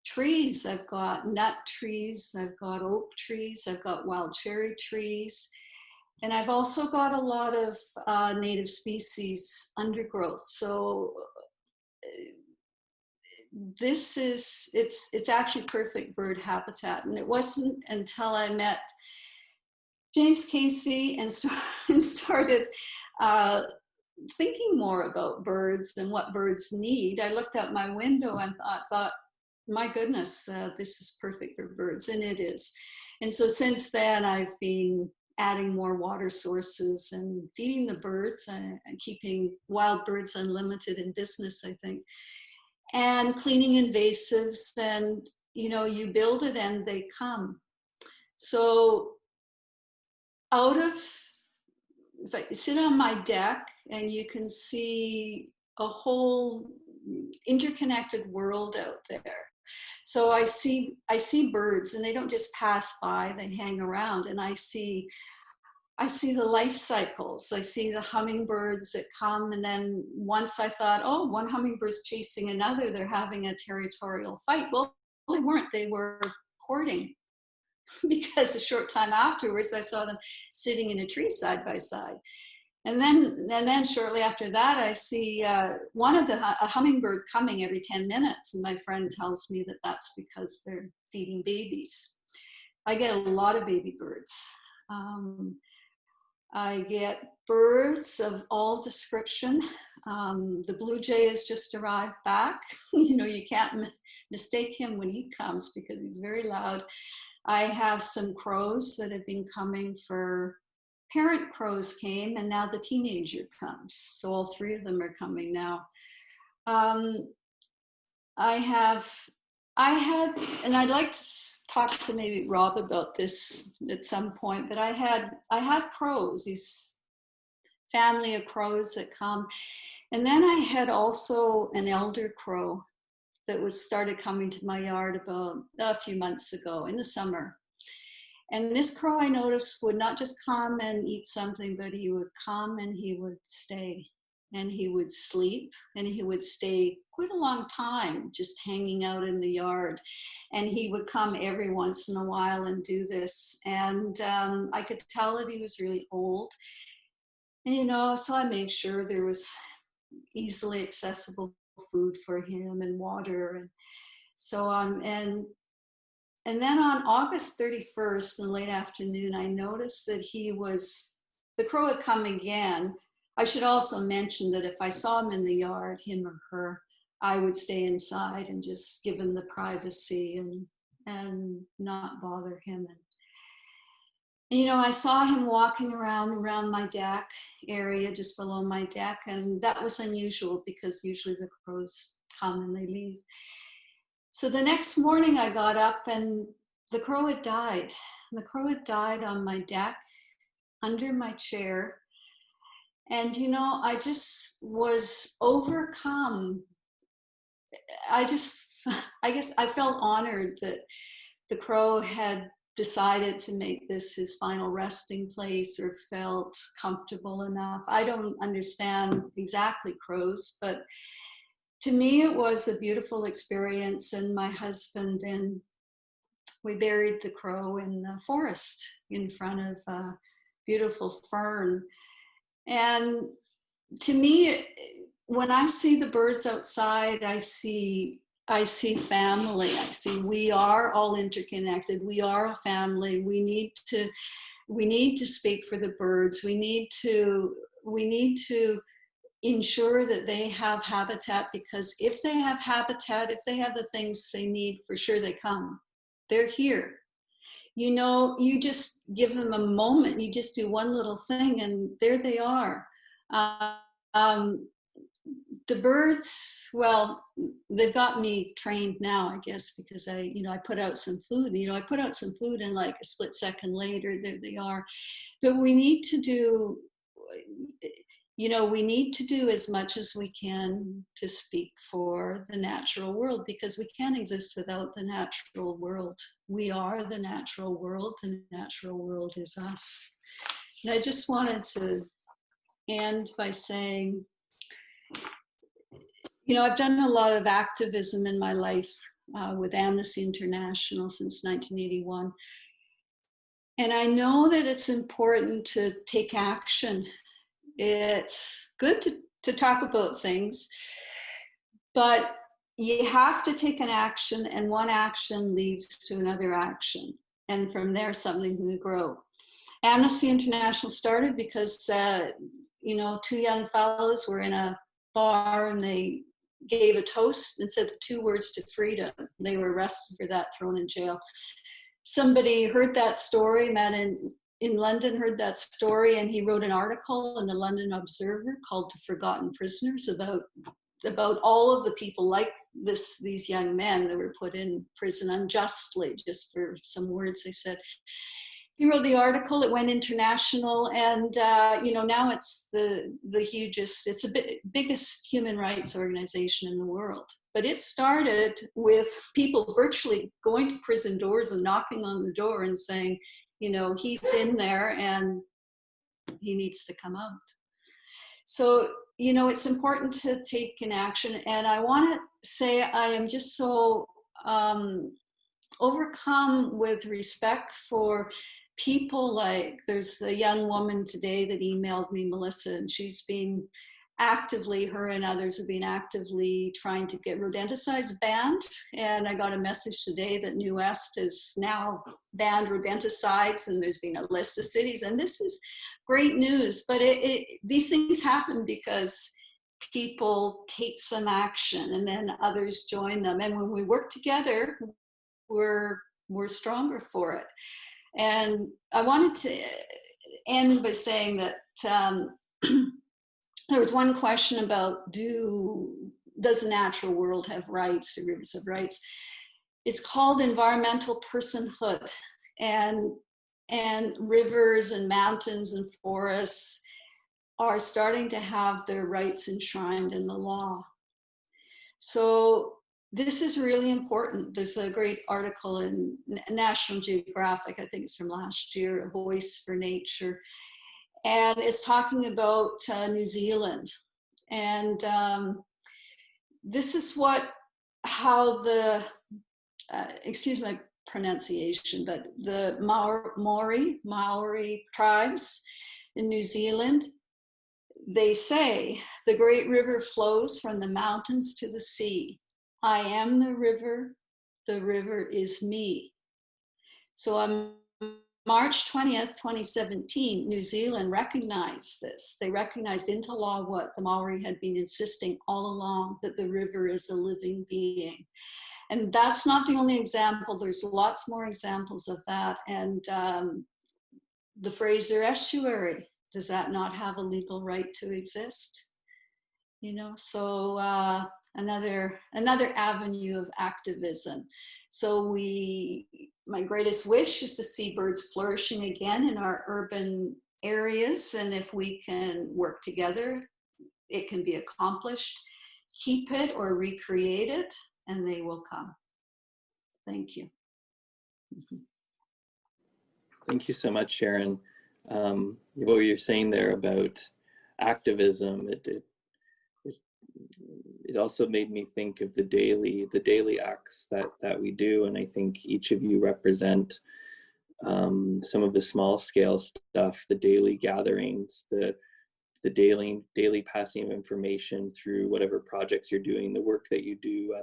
trees. I've got nut trees, I've got oak trees, I've got wild cherry trees, and I've also got a lot of native species undergrowth. So it's actually perfect bird habitat. And it wasn't until I met James Casey and started thinking more about birds and what birds need. I looked out my window and thought, my goodness, this is perfect for birds, and it is. And so since then, I've been adding more water sources and feeding the birds and keeping wild birds unlimited in business, I think, and cleaning invasives. And, you know, you build it and they come. So if I sit on my deck and you can see a whole interconnected world out there. So I see birds, and they don't just pass by, they hang around, and I see the life cycles. I see the hummingbirds that come, and then once I thought, oh, one hummingbird's chasing another, they're having a territorial fight. Well, they weren't, they were courting. Because a short time afterwards, I saw them sitting in a tree side by side. And then shortly after that, I see a hummingbird coming every 10 minutes. And my friend tells me that that's because they're feeding babies. I get a lot of baby birds. I get birds of all description. The blue jay has just arrived back. You know, you can't mistake him when he comes because he's very loud. I have some crows that have been coming parent crows came, and now the teenager comes. So all three of them are coming now. I had, and I'd like to talk to maybe Rob about this at some point, but I have crows, these family of crows that come. And then I had also an elder crow that started coming to my yard about a few months ago in the summer. And this crow, I noticed, would not just come and eat something, but he would come and he would stay, and he would sleep, and he would stay quite a long time just hanging out in the yard. And he would come every once in a while and do this. And I could tell that he was really old. And, you know, so I made sure there was easily accessible food for him and water and so on. And then on August 31st in the late afternoon, I noticed that the crow had come again. I should also mention that if I saw him in the yard, him or her, I would stay inside and just give him the privacy and not bother him. And, you know, I saw him walking around my deck area, just below my deck, and that was unusual because usually the crows come and they leave. So the next morning I got up and the crow had died. The crow had died on my deck, under my chair. And, you know, I just was overcome. I guess I felt honored that the crow had decided to make this his final resting place or felt comfortable enough. I don't understand exactly crows, but to me, it was a beautiful experience. And my husband, then we buried the crow in the forest in front of a beautiful fern. And to me, when I see the birds outside, I see family. I see we are all interconnected. We are a family. We need to speak for the birds. We need to ensure that they have habitat, because if they have habitat, if they have the things they need, for sure they come. They're here. You know, you just give them a moment, you just do one little thing and there they are. The birds, well, they've got me trained now, I guess, because I put out some food. You know, I put out some food and like a split second later, there they are. But we need to do, you know, we need to do as much as we can to speak for the natural world, because we can't exist without the natural world. We are the natural world, and the natural world is us. And I just wanted to end by saying, you know, I've done a lot of activism in my life with Amnesty International since 1981. And I know that it's important to take action. It's good to talk about things, but you have to take an action, and one action leads to another action. And from there, something can grow. Amnesty International started because, you know, two young fellows were in a bar and they gave a toast and said the two words to freedom. They were arrested for that, thrown in jail. Somebody heard that story, man in London heard that story, and he wrote an article in the London Observer called The Forgotten Prisoners about all of the people like these young men that were put in prison unjustly, just for some words they said. He wrote the article, it went international, and you know, now it's the hugest, it's the biggest human rights organization in the world. But it started with people virtually going to prison doors and knocking on the door and saying, you know, he's in there and he needs to come out. So, you know, it's important to take an action. And I want to say I am just so overcome with respect for people. Like, there's a young woman today that emailed me, Melissa, and she's been actively, her and others have been actively trying to get rodenticides banned. And I got a message today that New West has now banned rodenticides, and there's been a list of cities, and this is great news. But these things happen because people take some action and then others join them. And when we work together, we're stronger for it. And I wanted to end by saying that there was one question about, does the natural world have rights? Do rivers have rights? It's called environmental personhood, and rivers and mountains and forests are starting to have their rights enshrined in the law. So this is really important. There's a great article in National Geographic, I think it's from last year, A Voice for Nature, and it's talking about New Zealand. And this is how the, excuse my pronunciation, but the Maori tribes in New Zealand, they say, the great river flows from the mountains to the sea. I am the river is me. So on March 20th, 2017, New Zealand recognized this. They recognized into law what the Maori had been insisting all along, that the river is a living being. And that's not the only example. There's lots more examples of that. And the Fraser Estuary, does that not have a legal right to exist? You know, so another avenue of activism. So my greatest wish is to see birds flourishing again in our urban areas. And if we can work together, it can be accomplished. Keep it or recreate it, and they will come. Thank you. Thank you so much, Sharon. What you're saying there about activism, it also made me think of the daily acts that we do, and I think each of you represent some of the small scale stuff, the daily gatherings, the daily passing of information through whatever projects you're doing, the work that you do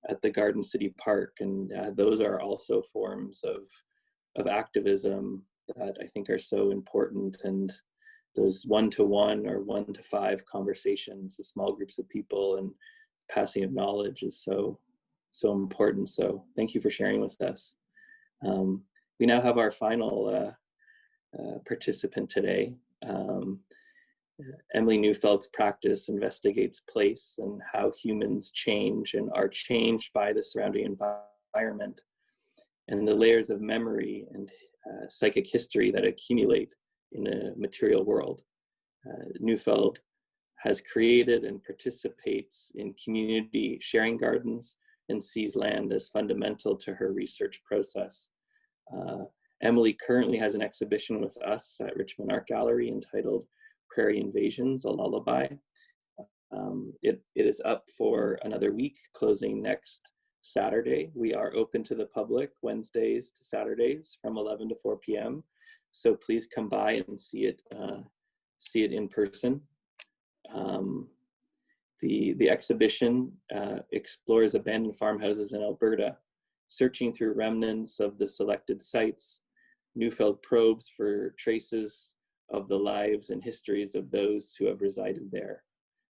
at the Garden City Park, and those are also forms of activism that I think are so important. And those 1-to-1 or 1-to-5 conversations with small groups of people and passing of knowledge is so important. So thank you for sharing with us. We now have our final participant today. Emily Neufeld's practice investigates place and how humans change and are changed by the surrounding environment and the layers of memory and psychic history that accumulate in a material world. Neufeld has created and participates in community sharing gardens and sees land as fundamental to her research process. Emily currently has an exhibition with us at Richmond Art Gallery entitled Prairie Invasions, a Lullaby. It is up for another week, closing next Saturday. We are open to the public Wednesdays to Saturdays from 11 to 4 p.m. So please come by and see it in person. The exhibition explores abandoned farmhouses in Alberta, searching through remnants of the selected sites. Neufeld probes for traces of the lives and histories of those who have resided there.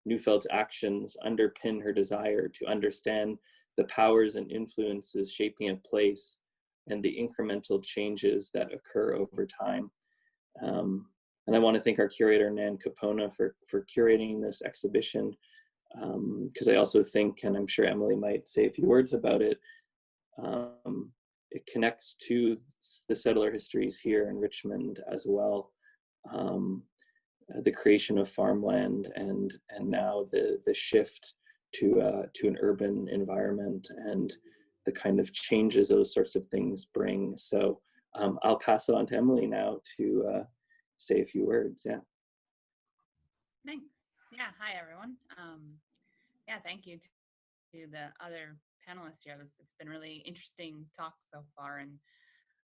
Neufeld's actions underpin her desire to understand the powers and influences shaping a place and the incremental changes that occur over time. And I want to thank our curator, Nan Capona, for curating this exhibition, because I also think, and I'm sure Emily might say a few words about it, it connects to the settler histories here in Richmond as well. The creation of farmland and now the shift to an urban environment and the kind of changes those sorts of things bring. So I'll pass it on to Emily now to say a few words. Yeah. Thanks. Yeah. Hi, everyone. Yeah, thank you to the other panelists here. It's been really interesting talks so far, and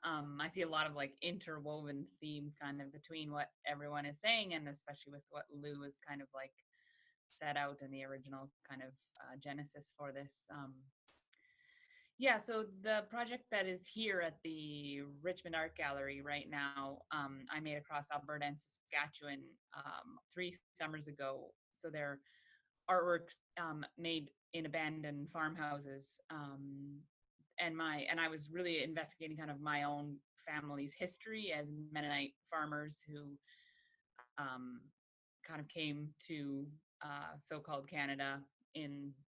I see a lot of like interwoven themes kind of between what everyone is saying, and especially with what Lou is kind of like set out in the original kind of genesis for this. Yeah, so the project that is here at the Richmond Art Gallery right now, I made across Alberta and Saskatchewan 3 summers ago. So they're artworks made in abandoned farmhouses. And I was really investigating kind of my own family's history as Mennonite farmers who kind of came to so-called Canada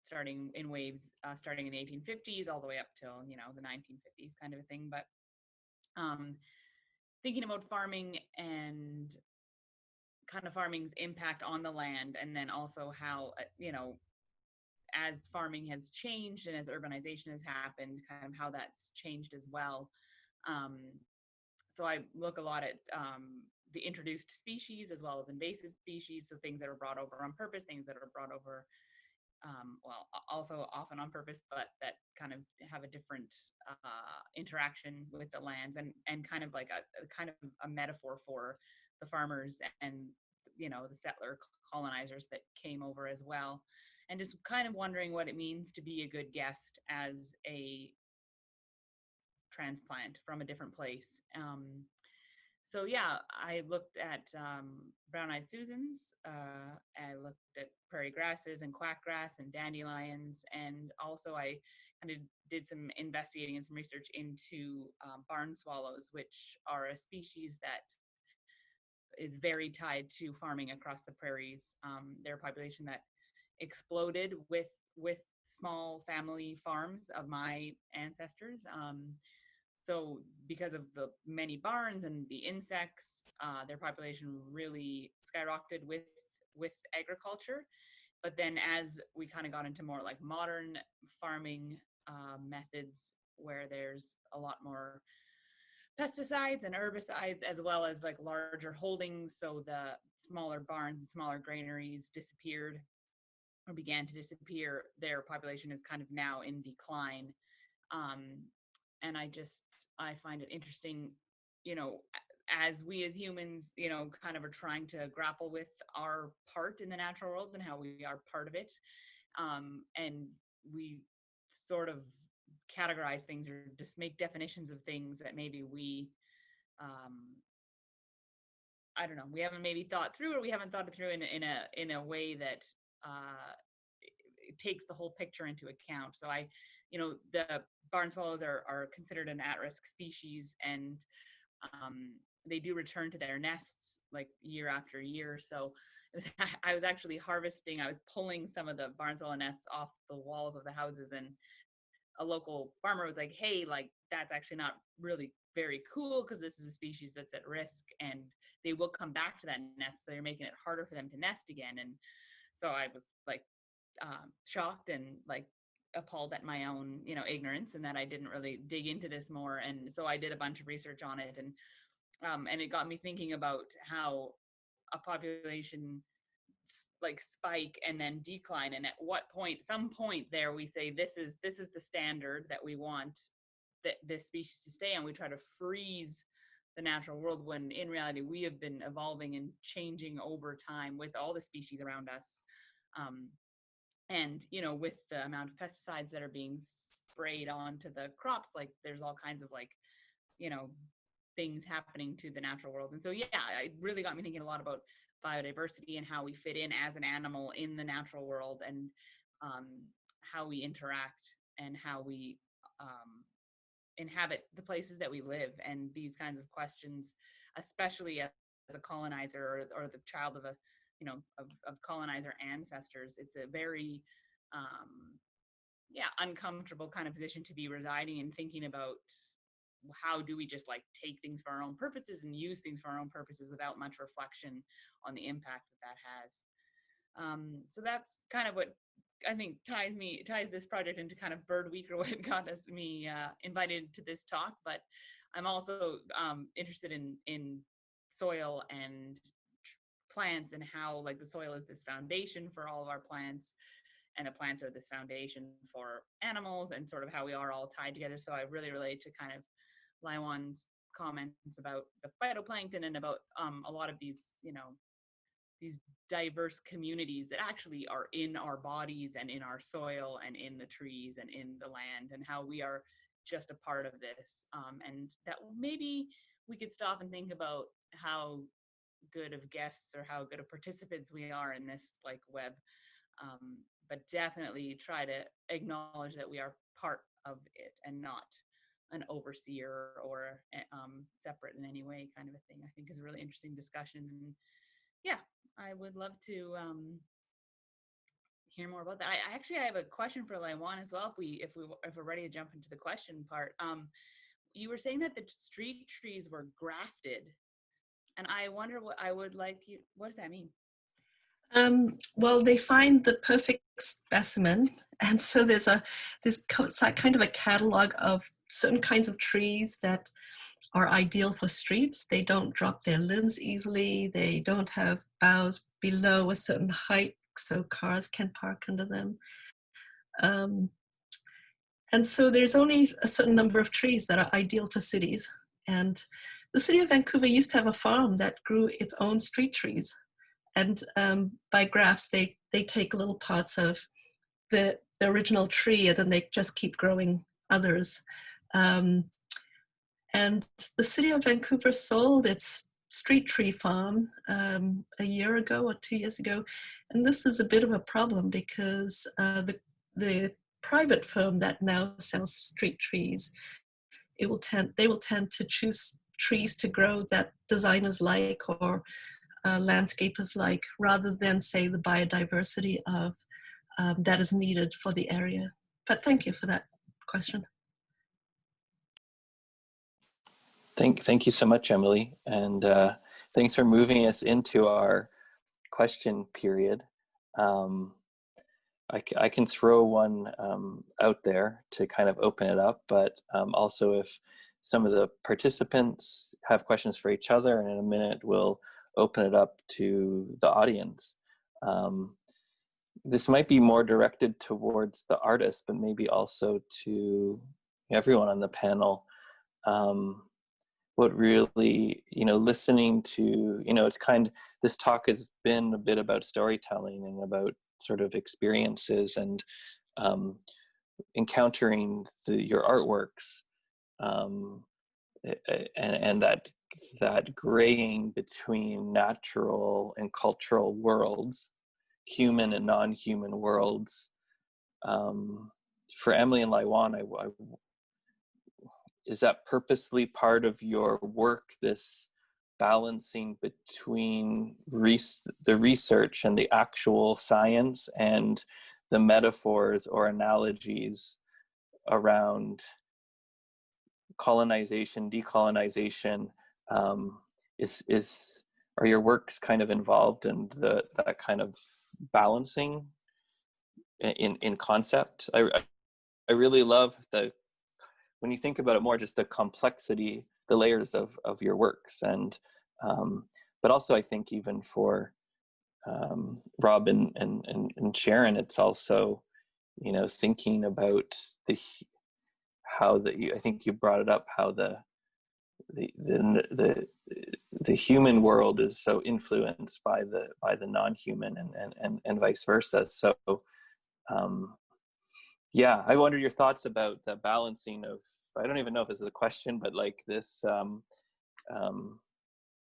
starting in waves, starting in the 1850s all the way up till, you know, the 1950s kind of a thing. But thinking about farming and kind of farming's impact on the land, and then also how, you know, as farming has changed and as urbanization has happened, kind of how that's changed as well. So I look a lot at the introduced species as well as invasive species, so things that are brought over on purpose, things that are brought over well, also often on purpose, but that kind of have a different interaction with the lands, and kind of like a metaphor for the farmers and, you know, the settler colonizers that came over as well. And just kind of wondering what it means to be a good guest as a transplant from a different place. So yeah, I looked at brown-eyed Susans, I looked at prairie grasses and quackgrass and dandelions, and also I kind of did some investigating and some research into barn swallows, which are a species that is very tied to farming across the prairies. They're a population that exploded with small family farms of my ancestors. So because of the many barns and the insects, their population really skyrocketed with agriculture. But then as we kind of got into more like modern farming methods, where there's a lot more pesticides and herbicides, as well as like larger holdings, so the smaller barns and smaller granaries disappeared or began to disappear, their population is kind of now in decline. And I find it interesting, you know, as we as humans, you know, kind of are trying to grapple with our part in the natural world and how we are part of it. And we sort of categorize things or just make definitions of things that maybe we, I don't know, we haven't maybe thought through, or we haven't thought it through in a way that it takes the whole picture into account. So you know, the barn swallows are considered an at-risk species, and they do return to their nests like year after year. So I was actually harvesting, I was pulling some of the barn swallow nests off the walls of the houses, and a local farmer was like, hey, like, that's actually not really very cool because this is a species that's at risk and they will come back to that nest. So you're making it harder for them to nest again. And so I was like shocked and like appalled at my own, ignorance, and that I didn't really dig into this more. And so I did a bunch of research on it, and it got me thinking about how a population like spike and then decline, and at what point, some point there, we say this is the standard that we want that this species to stay on. We try to freeze the natural world, when in reality we have been evolving and changing over time with all the species around us. And with the amount of pesticides that are being sprayed onto the crops, like there's all kinds of like things happening to the natural world. And so it really got me thinking a lot about biodiversity and how we fit in as an animal in the natural world, and how we interact and how we inhabit the places that we live. And these kinds of questions, especially as a colonizer or the child of of colonizer ancestors, it's a very uncomfortable kind of position to be residing and thinking about. How do we just like take things for our own purposes and use things for our own purposes without much reflection on the impact that has? So that's kind of what I think ties this project into kind of Bird Week, or what got me invited to this talk. But I'm also interested in soil and plants, and how like the soil is this foundation for all of our plants, and the plants are this foundation for animals, and sort of how we are all tied together. So I really relate to kind of Laiwan's comments about the phytoplankton, and about a lot of these, these diverse communities that actually are in our bodies and in our soil and in the trees and in the land, and how we are just a part of this. And that maybe we could stop and think about how good of guests or how good of participants we are in this like web, but definitely try to acknowledge that we are part of it and not an overseer or separate in any way, kind of a thing. I think is a really interesting discussion. And I would love to hear more about that. I have a question for Laiwan as well, if we're ready to jump into the question part. You were saying that the street trees were grafted, and I wonder what does that mean? Well, they find the perfect specimen, and so there's kind of a catalog of certain kinds of trees that are ideal for streets. They don't drop their limbs easily. They don't have boughs below a certain height, so cars can park under them. And so there's only a certain number of trees that are ideal for cities. And the city of Vancouver used to have a farm that grew its own street trees. And by grafts, they take little parts of the original tree, and then they just keep growing others. And the city of Vancouver sold its street tree farm a year ago or 2 years ago. And this is a bit of a problem, because the private firm that now sells street trees, they will tend to choose trees to grow that designers like, or landscapers like, rather than say the biodiversity of that is needed for the area. But thank you for that question. Thank you so much, Emily, and thanks for moving us into our question period. I can throw one out there to kind of open it up, but also if some of the participants have questions for each other, and in a minute we'll open it up to the audience. This might be more directed towards the artist, but maybe also to everyone on the panel. What really, listening to, this talk has been a bit about storytelling and about sort of experiences and encountering your artworks, and that graying between natural and cultural worlds, human and non-human worlds. For Emily and Laiwan, is that purposely part of your work, this balancing between the research and the actual science and the metaphors or analogies around colonization, decolonization, are your works kind of involved in that kind of balancing in concept? I really love when you think about it more, just the complexity, the layers of your works, and but also I think even for Rob and Sharon, it's also, you know, thinking about I think you brought it up, how the human world is so influenced by the non-human, and vice versa. So yeah, I wonder your thoughts about the balancing of, I don't even know if this is a question, but like this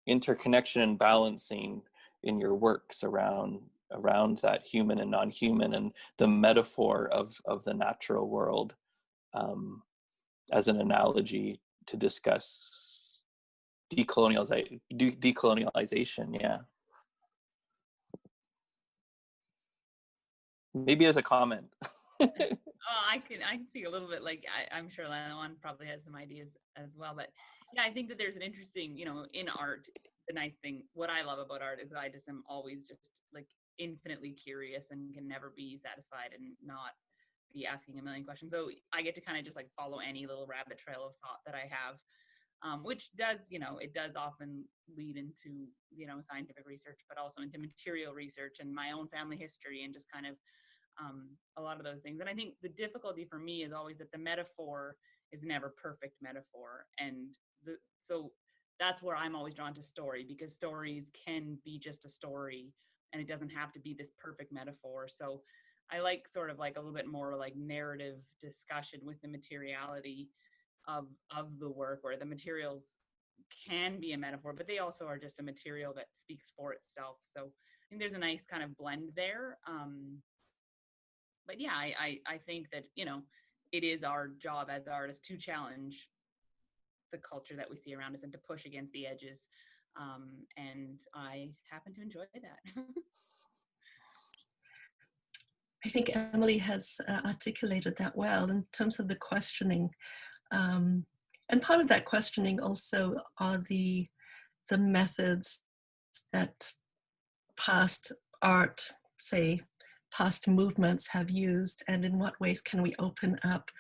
interconnection and balancing in your works around that human and non-human, and the metaphor of the natural world as an analogy to discuss decolonialization. Yeah, maybe as a comment. I can speak a little bit. Like I'm sure Laiwan probably has some ideas as well, but yeah, I think that there's an interesting, you know, in art, the nice thing, what I love about art is I just am always just like infinitely curious and can never be satisfied and not be asking a million questions. So I get to kind of just like follow any little rabbit trail of thought that I have, which does, you know, it does often lead into, you know, scientific research, but also into material research and my own family history, and just kind of a lot of those things. And I think the difficulty for me is always that the metaphor is never perfect metaphor. And so that's where I'm always drawn to story, because stories can be just a story and it doesn't have to be this perfect metaphor. So I like sort of like a little bit more like narrative discussion with the materiality of the work, where the materials can be a metaphor, but they also are just a material that speaks for itself. So I think there's a nice kind of blend there. But yeah, I think that, you know, it is our job as artists to challenge the culture that we see around us and to push against the edges. And I happen to enjoy that. I think Emily has articulated that well in terms of the questioning. And part of that questioning also are the methods that past art, say, past movements have used, and in what ways can we open up,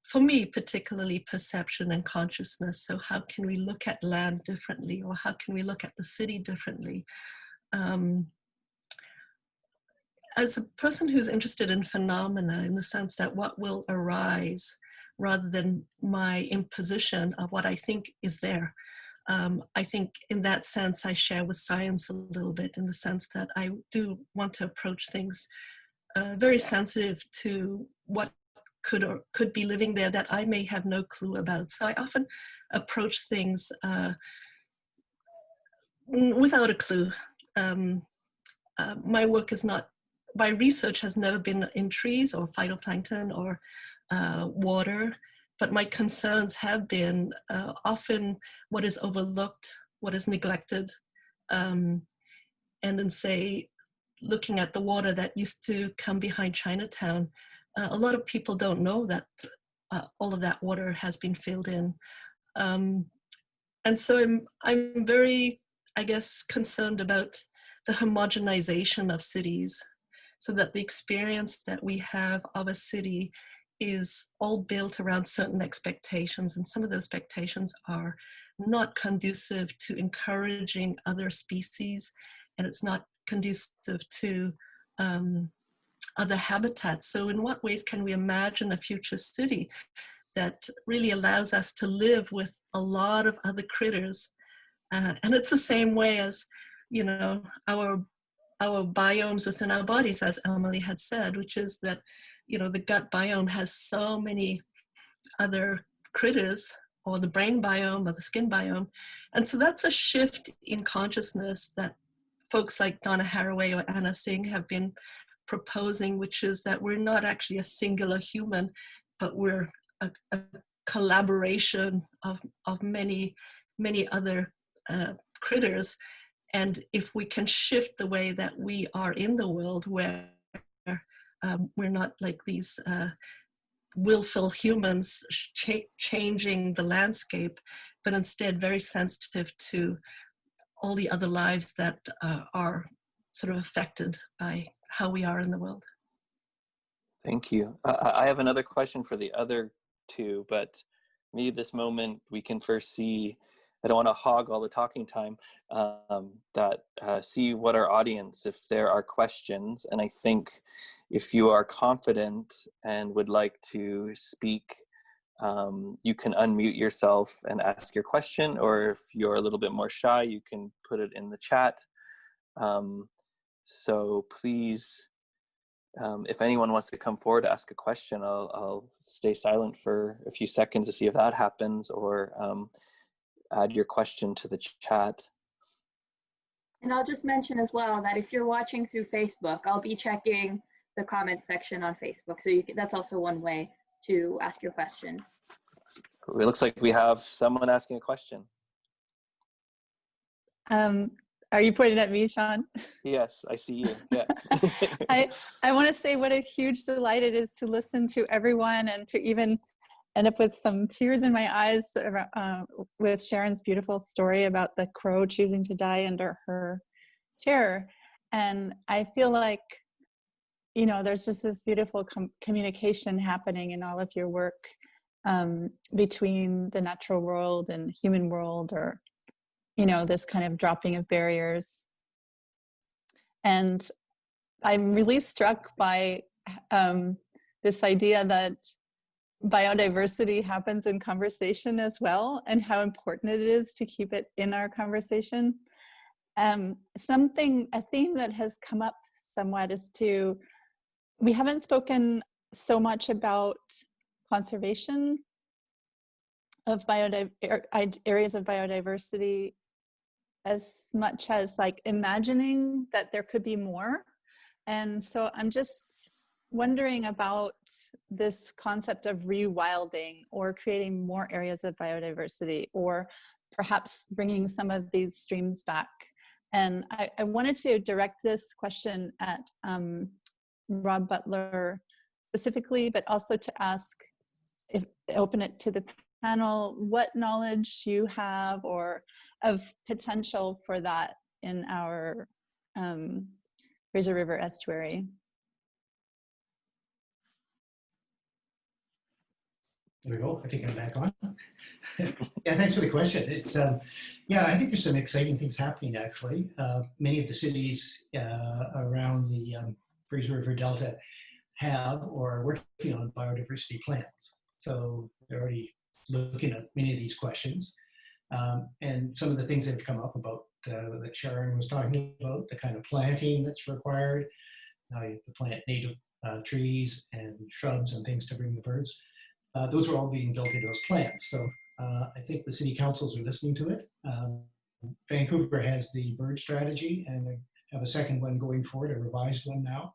for me particularly, perception and consciousness. So how can we look at land differently, or how can we look at the city differently? As a person who's interested in phenomena, in the sense that what will arise rather than my imposition of what I think is there, I think in that sense I share with science a little bit, in the sense that I do want to approach things very sensitive to what could be living there that I may have no clue about. So I often approach things without a clue. My work is not, my research has never been in trees or phytoplankton or water, but my concerns have been often what is overlooked, what is neglected, and then say, looking at the water that used to come behind Chinatown, a lot of people don't know that all of that water has been filled in. And so I'm very, I guess, concerned about the homogenization of cities, so that the experience that we have of a city is all built around certain expectations, and some of those expectations are not conducive to encouraging other species, and it's not conducive to other habitats. So in what ways can we imagine a future city that really allows us to live with a lot of other critters? And it's the same way as, you know, our biomes within our bodies, as Emily had said, which is that, you know, the gut biome has so many other critters, or the brain biome or the skin biome. And so that's a shift in consciousness that folks like Donna Haraway or Anna Singh have been proposing, which is that we're not actually a singular human, but we're a collaboration of many, many other critters. And if we can shift the way that we are in the world, where we're not like these willful humans changing the landscape, but instead very sensitive to all the other lives that are sort of affected by how we are in the world. Thank you. I have another question for the other two, but maybe this moment we can first see, I don't want to hog all the talking time, see what our audience, if there are questions. And I think if you are confident and would like to speak, you can unmute yourself and ask your question, or if you're a little bit more shy, you can put it in the chat. So please, if anyone wants to come forward to ask a question, I'll stay silent for a few seconds to see if that happens, or add your question to the chat. And I'll just mention as well that if you're watching through Facebook, I'll be checking the comment section on Facebook. So that's also one way to ask your question. It looks like we have someone asking a question. Are you pointing at me, Sean? Yes, I see you. Yeah. I want to say what a huge delight it is to listen to everyone, and to even end up with some tears in my eyes with Sharon's beautiful story about the crow choosing to die under her chair. And I feel like, you know, there's just this beautiful communication happening in all of your work between the natural world and human world, or, you know, this kind of dropping of barriers. And I'm really struck by this idea that biodiversity happens in conversation as well, and how important it is to keep it in our conversation. A theme that has come up somewhat is we haven't spoken so much about conservation of areas of biodiversity as much as like imagining that there could be more. And so I'm just wondering about this concept of rewilding, or creating more areas of biodiversity, or perhaps bringing some of these streams back. And I wanted to direct this question at Rob Butler specifically, but also to ask, open it to the panel, what knowledge you have or of potential for that in our Fraser River estuary. There we go. I think I'm back on. Yeah, thanks for the question. It's yeah, I think there's some exciting things happening actually. Many of the cities around the Fraser River Delta have or are working on biodiversity plans. So they're already looking at many of these questions. And some of the things that have come up about that Sharon was talking about, the kind of planting that's required, how you plant native trees and shrubs and things to bring the birds. Those are all being built into those plans. So I think the city councils are listening to it. Vancouver has the bird strategy, and they have a second one going forward, a revised one now.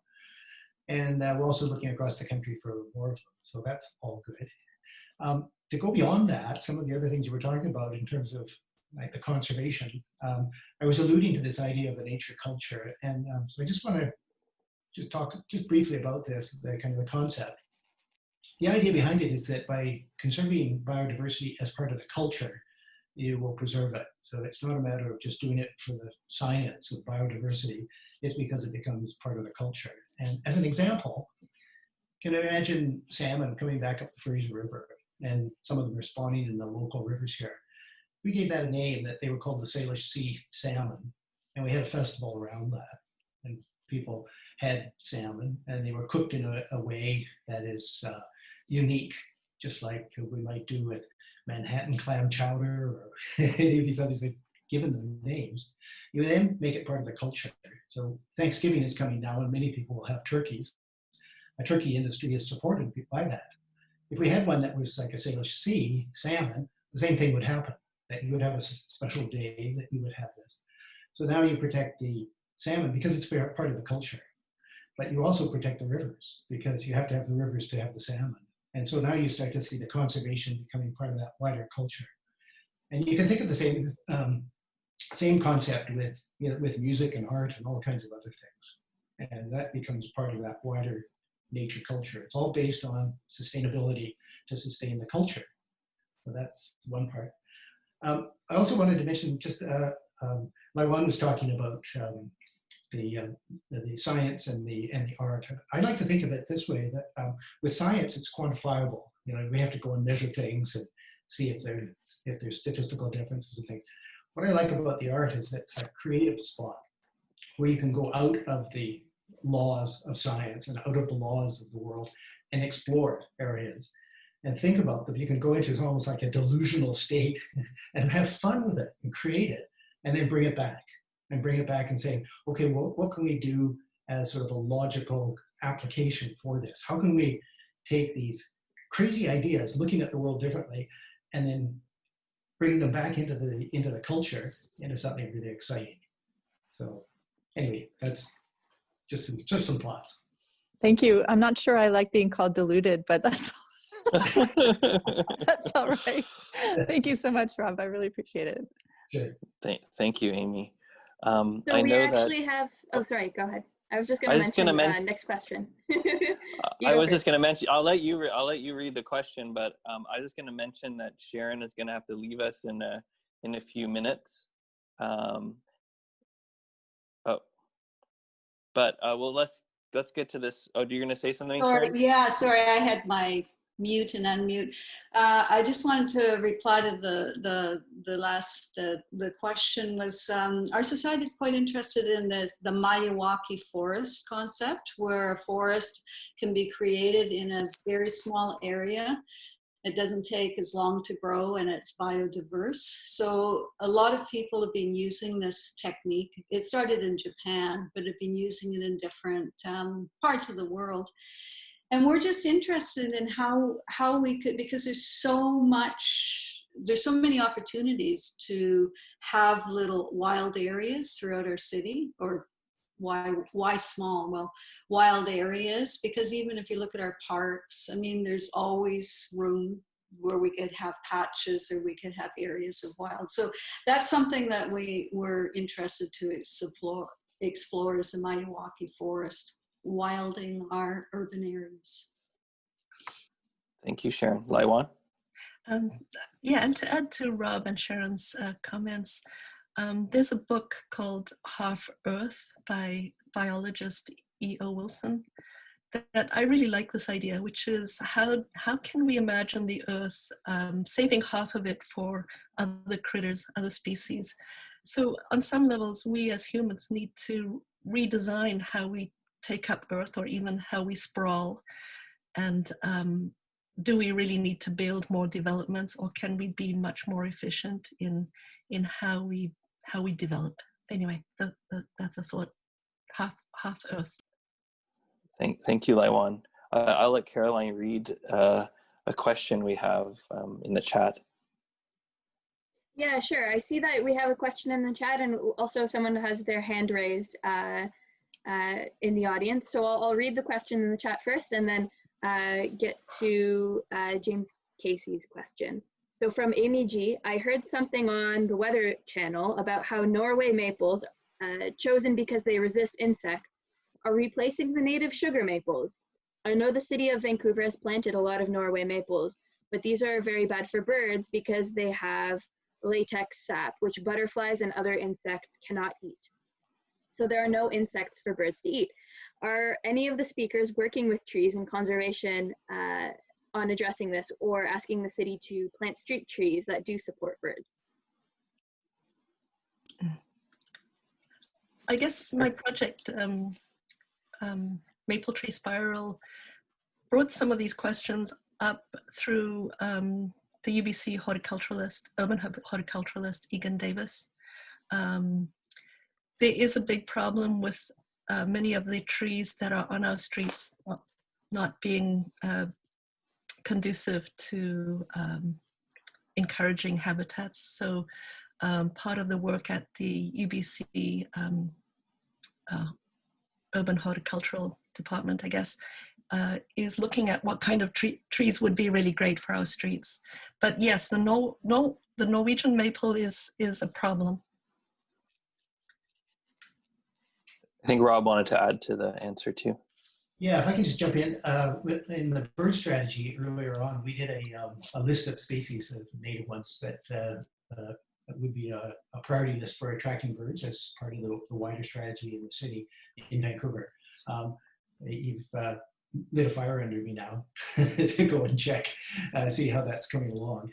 And we're also looking across the country for more of them. So that's all good. To go beyond that, some of the other things you were talking about in terms of like the conservation, I was alluding to this idea of a nature culture. And so I just want to just talk just briefly about this, the kind of the concept. The idea behind it is that by conserving biodiversity as part of the culture, you will preserve it. So it's not a matter of just doing it for the science of biodiversity. It's because it becomes part of the culture. And as an example, can you imagine salmon coming back up the Fraser River, and some of them are spawning in the local rivers here. We gave that a name that they were called the Salish Sea salmon. And we had a festival around that. And people had salmon, and they were cooked in a way that is unique, just like we might do with Manhattan clam chowder or any of these others. They've given them names. You then make it part of the culture. So Thanksgiving is coming now, and many people will have turkeys. A turkey industry is supported by that. If we had one that was like a Salish Sea salmon, the same thing would happen, that you would have a special day that you would have this. So now you protect the salmon because it's part of the culture, but you also protect the rivers because you have to have the rivers to have the salmon. And so now you start to see the conservation becoming part of that wider culture. And you can think of the same concept with, you know, with music and art and all kinds of other things. And that becomes part of that wider nature culture. It's all based on sustainability to sustain the culture. So that's one part. I also wanted to mention just, Laiwan was talking about the science and the art. I like to think of it this way, that with science, it's quantifiable. You know, we have to go and measure things and see if there's statistical differences and things. What I like about the art is that it's a creative spot where you can go out of the laws of science and out of the laws of the world and explore areas and think about them. You can go into almost like a delusional state and have fun with it and create it, and then bring it back and say, okay, well, what can we do as sort of a logical application for this? How can we take these crazy ideas, looking at the world differently, and then bring them back into the culture into something really exciting? So anyway, that's just some thoughts. Thank you. I'm not sure I like being called deluded, but that's that's all right. Thank you so much, Rob. I really appreciate it. Sure. Thank you, Amy. So I we know actually that, have, oh, sorry, go ahead. I was just going to mention next question. I was just going to mention, I'll let you read the question, but I was just going to mention that Sharon is going to have to leave us in a few minutes. Well, let's get to this. Oh, you're going to say something, Sharon? Yeah, sorry, I had my mute and unmute. I just wanted to reply to the last, the question was, our society is quite interested in the Milwaukee forest concept, where a forest can be created in a very small area. It doesn't take as long to grow and it's biodiverse. So a lot of people have been using this technique. It started in Japan, but have been using it in different parts of the world. And we're just interested in how we could, because there's so many opportunities to have little wild areas throughout our city. Or why small? Well, wild areas, because even if you look at our parks, I mean, there's always room where we could have patches or we could have areas of wild. So that's something that we're interested to explore is the Milwaukee forest, wilding our urban areas. Thank you, Sharon. Laiwan? Yeah, and to add to Rob and Sharon's comments, there's a book called Half Earth by biologist E.O. Wilson that I really like this idea, which is how can we imagine the Earth saving half of it for other critters, other species. So on some levels, we as humans need to redesign how we take up Earth, or even how we sprawl. And do we really need to build more developments, or can we be much more efficient in how we develop? Anyway, that's a thought. Half Earth. Thank you, Laiwan. I'll let Caroline read a question we have in the chat. Yeah, sure. I see that we have a question in the chat, and also someone has their hand raised in the audience. So I'll read the question in the chat first, and then get to James Casey's question. So from Amy G, I heard something on the Weather Channel about how Norway maples, chosen because they resist insects, are replacing the native sugar maples. I know the city of Vancouver has planted a lot of Norway maples, but these are very bad for birds because they have latex sap, which butterflies and other insects cannot eat. So there are no insects for birds to eat. Are any of the speakers working with trees and conservation on addressing this, or asking the city to plant street trees that do support birds? I guess my project, Maple Tree Spiral, brought some of these questions up through the UBC horticulturalist, urban horticulturalist, Egan Davis. There is a big problem with many of the trees that are on our streets not being conducive to encouraging habitats. So part of the work at the UBC urban horticultural department, I guess, is looking at what kind of trees would be really great for our streets. But yes, the Norwegian maple is a problem. I think Rob wanted to add to the answer too. Yeah, if I can just jump in. In the bird strategy earlier on, we did a list of species of native ones that would be a priority list for attracting birds as part of the wider strategy in the city in Vancouver. You've lit a fire under me now to go and check, see how that's coming along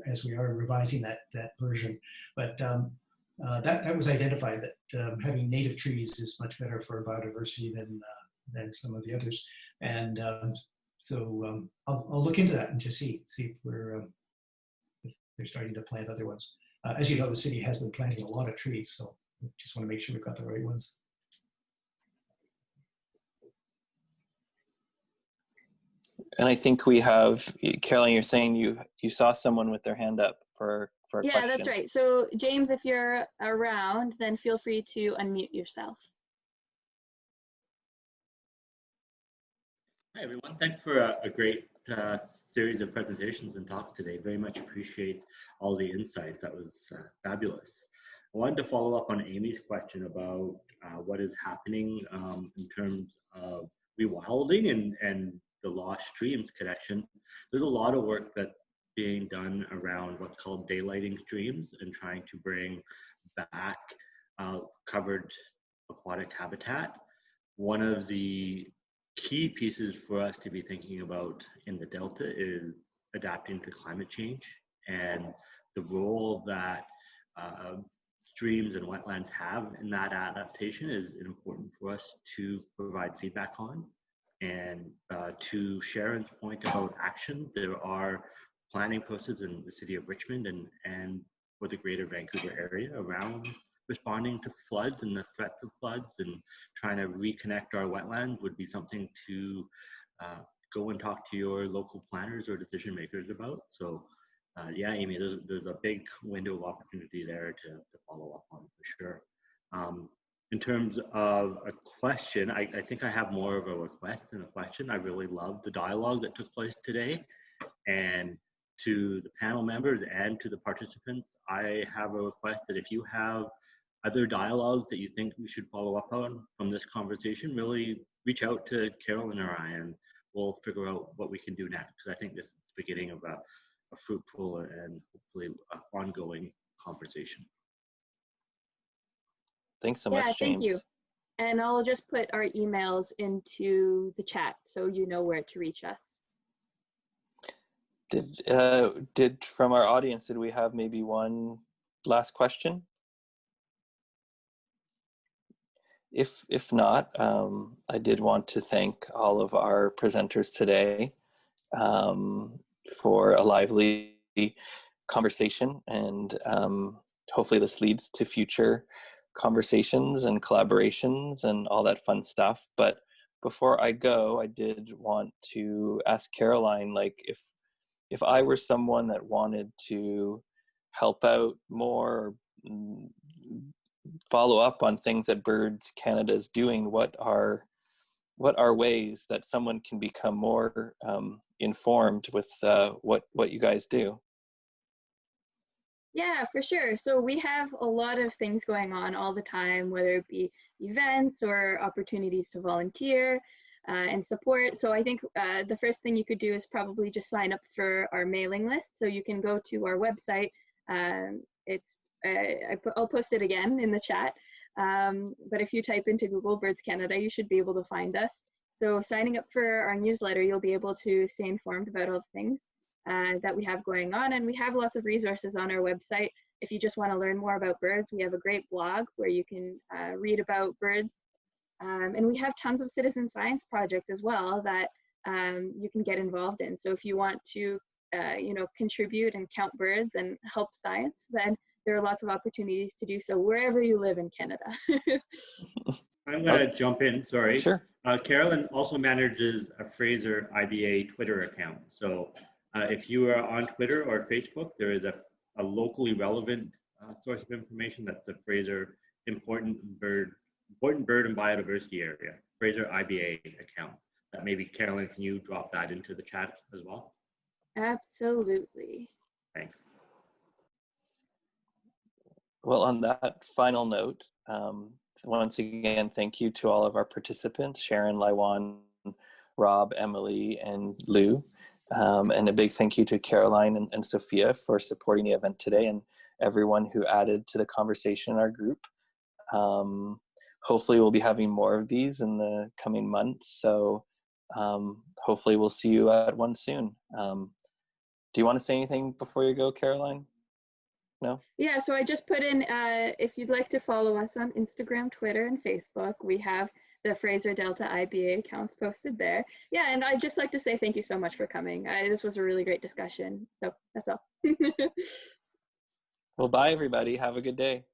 as we are revising that version. But that was identified that having native trees is much better for biodiversity than some of the others. And I'll look into that and just see if they're starting to plant other ones. As you know, the city has been planting a lot of trees, so just want to make sure we've got the right ones. And I think we have, Caroline, you're saying you saw someone with their hand up for a question. Yeah, that's right. So James, if you're around, then feel free to unmute yourself. Hi, everyone. Thanks for a great series of presentations and talk today. Very much appreciate all the insights. That was fabulous. I wanted to follow up on Amy's question about what is happening in terms of rewilding and the lost streams connection. There's a lot of work that's being done around what's called daylighting streams and trying to bring back covered aquatic habitat. One of the key pieces for us to be thinking about in the Delta is adapting to climate change, and the role that streams and wetlands have in that adaptation is important for us to provide feedback on. And to Sharon's point about action, there are planning processes in the city of Richmond and for the greater Vancouver area around responding to floods and the threats of floods, and trying to reconnect our wetlands would be something to go and talk to your local planners or decision makers about. So yeah, Amy, there's a big window of opportunity there to follow up on for sure. In terms of a question, I think I have more of a request than a question. I really loved the dialogue that took place today. And to the panel members and to the participants, I have a request that if you have other dialogues that you think we should follow up on from this conversation, really reach out to Carolyn or I, and we'll figure out what we can do next. Because I think this is the beginning of a fruitful and hopefully ongoing conversation. Thanks so much, James. Thank you. And I'll just put our emails into the chat so you know where to reach us. Did from our audience, did we have maybe one last question? If not, I did want to thank all of our presenters today for a lively conversation, and hopefully this leads to future conversations and collaborations and all that fun stuff. But before I go, I did want to ask Caroline, like, if I were someone that wanted to help out more, follow up on things that Birds Canada is doing, what are ways that someone can become more informed with what you guys do? Yeah, for sure. So we have a lot of things going on all the time, whether it be events or opportunities to volunteer and support. So I think the first thing you could do is probably just sign up for our mailing list. So you can go to our website. I'll post it again in the chat. But if you type into Google Birds Canada, you should be able to find us. So signing up for our newsletter, you'll be able to stay informed about all the things that we have going on. And we have lots of resources on our website. If you just want to learn more about birds, we have a great blog where you can read about birds. And we have tons of citizen science projects as well that you can get involved in. So if you want to, contribute and count birds and help science, then there are lots of opportunities to do so wherever you live in Canada. I'm going to jump in, sorry. Sure. Carolyn also manages a Fraser IBA Twitter account. So if you are on Twitter or Facebook, there is a locally relevant source of information. That's the Fraser Important Bird and Biodiversity Area, Fraser IBA account. Maybe Carolyn, can you drop that into the chat as well? Absolutely. Thanks. Well, on that final note, once again, thank you to all of our participants, Sharon, Laiwan, Rob, Emily, and Lou. And a big thank you to Caroline and Sophia for supporting the event today, and everyone who added to the conversation in our group. Hopefully we'll be having more of these in the coming months. So hopefully we'll see you at one soon. Do you want to say anything before you go, Caroline? No? Yeah, so I just put in, if you'd like to follow us on Instagram, Twitter, and Facebook, we have the Fraser Delta IBA accounts posted there. Yeah, and I'd just like to say thank you so much for coming. This was a really great discussion. So that's all. Well, bye everybody. Have a good day.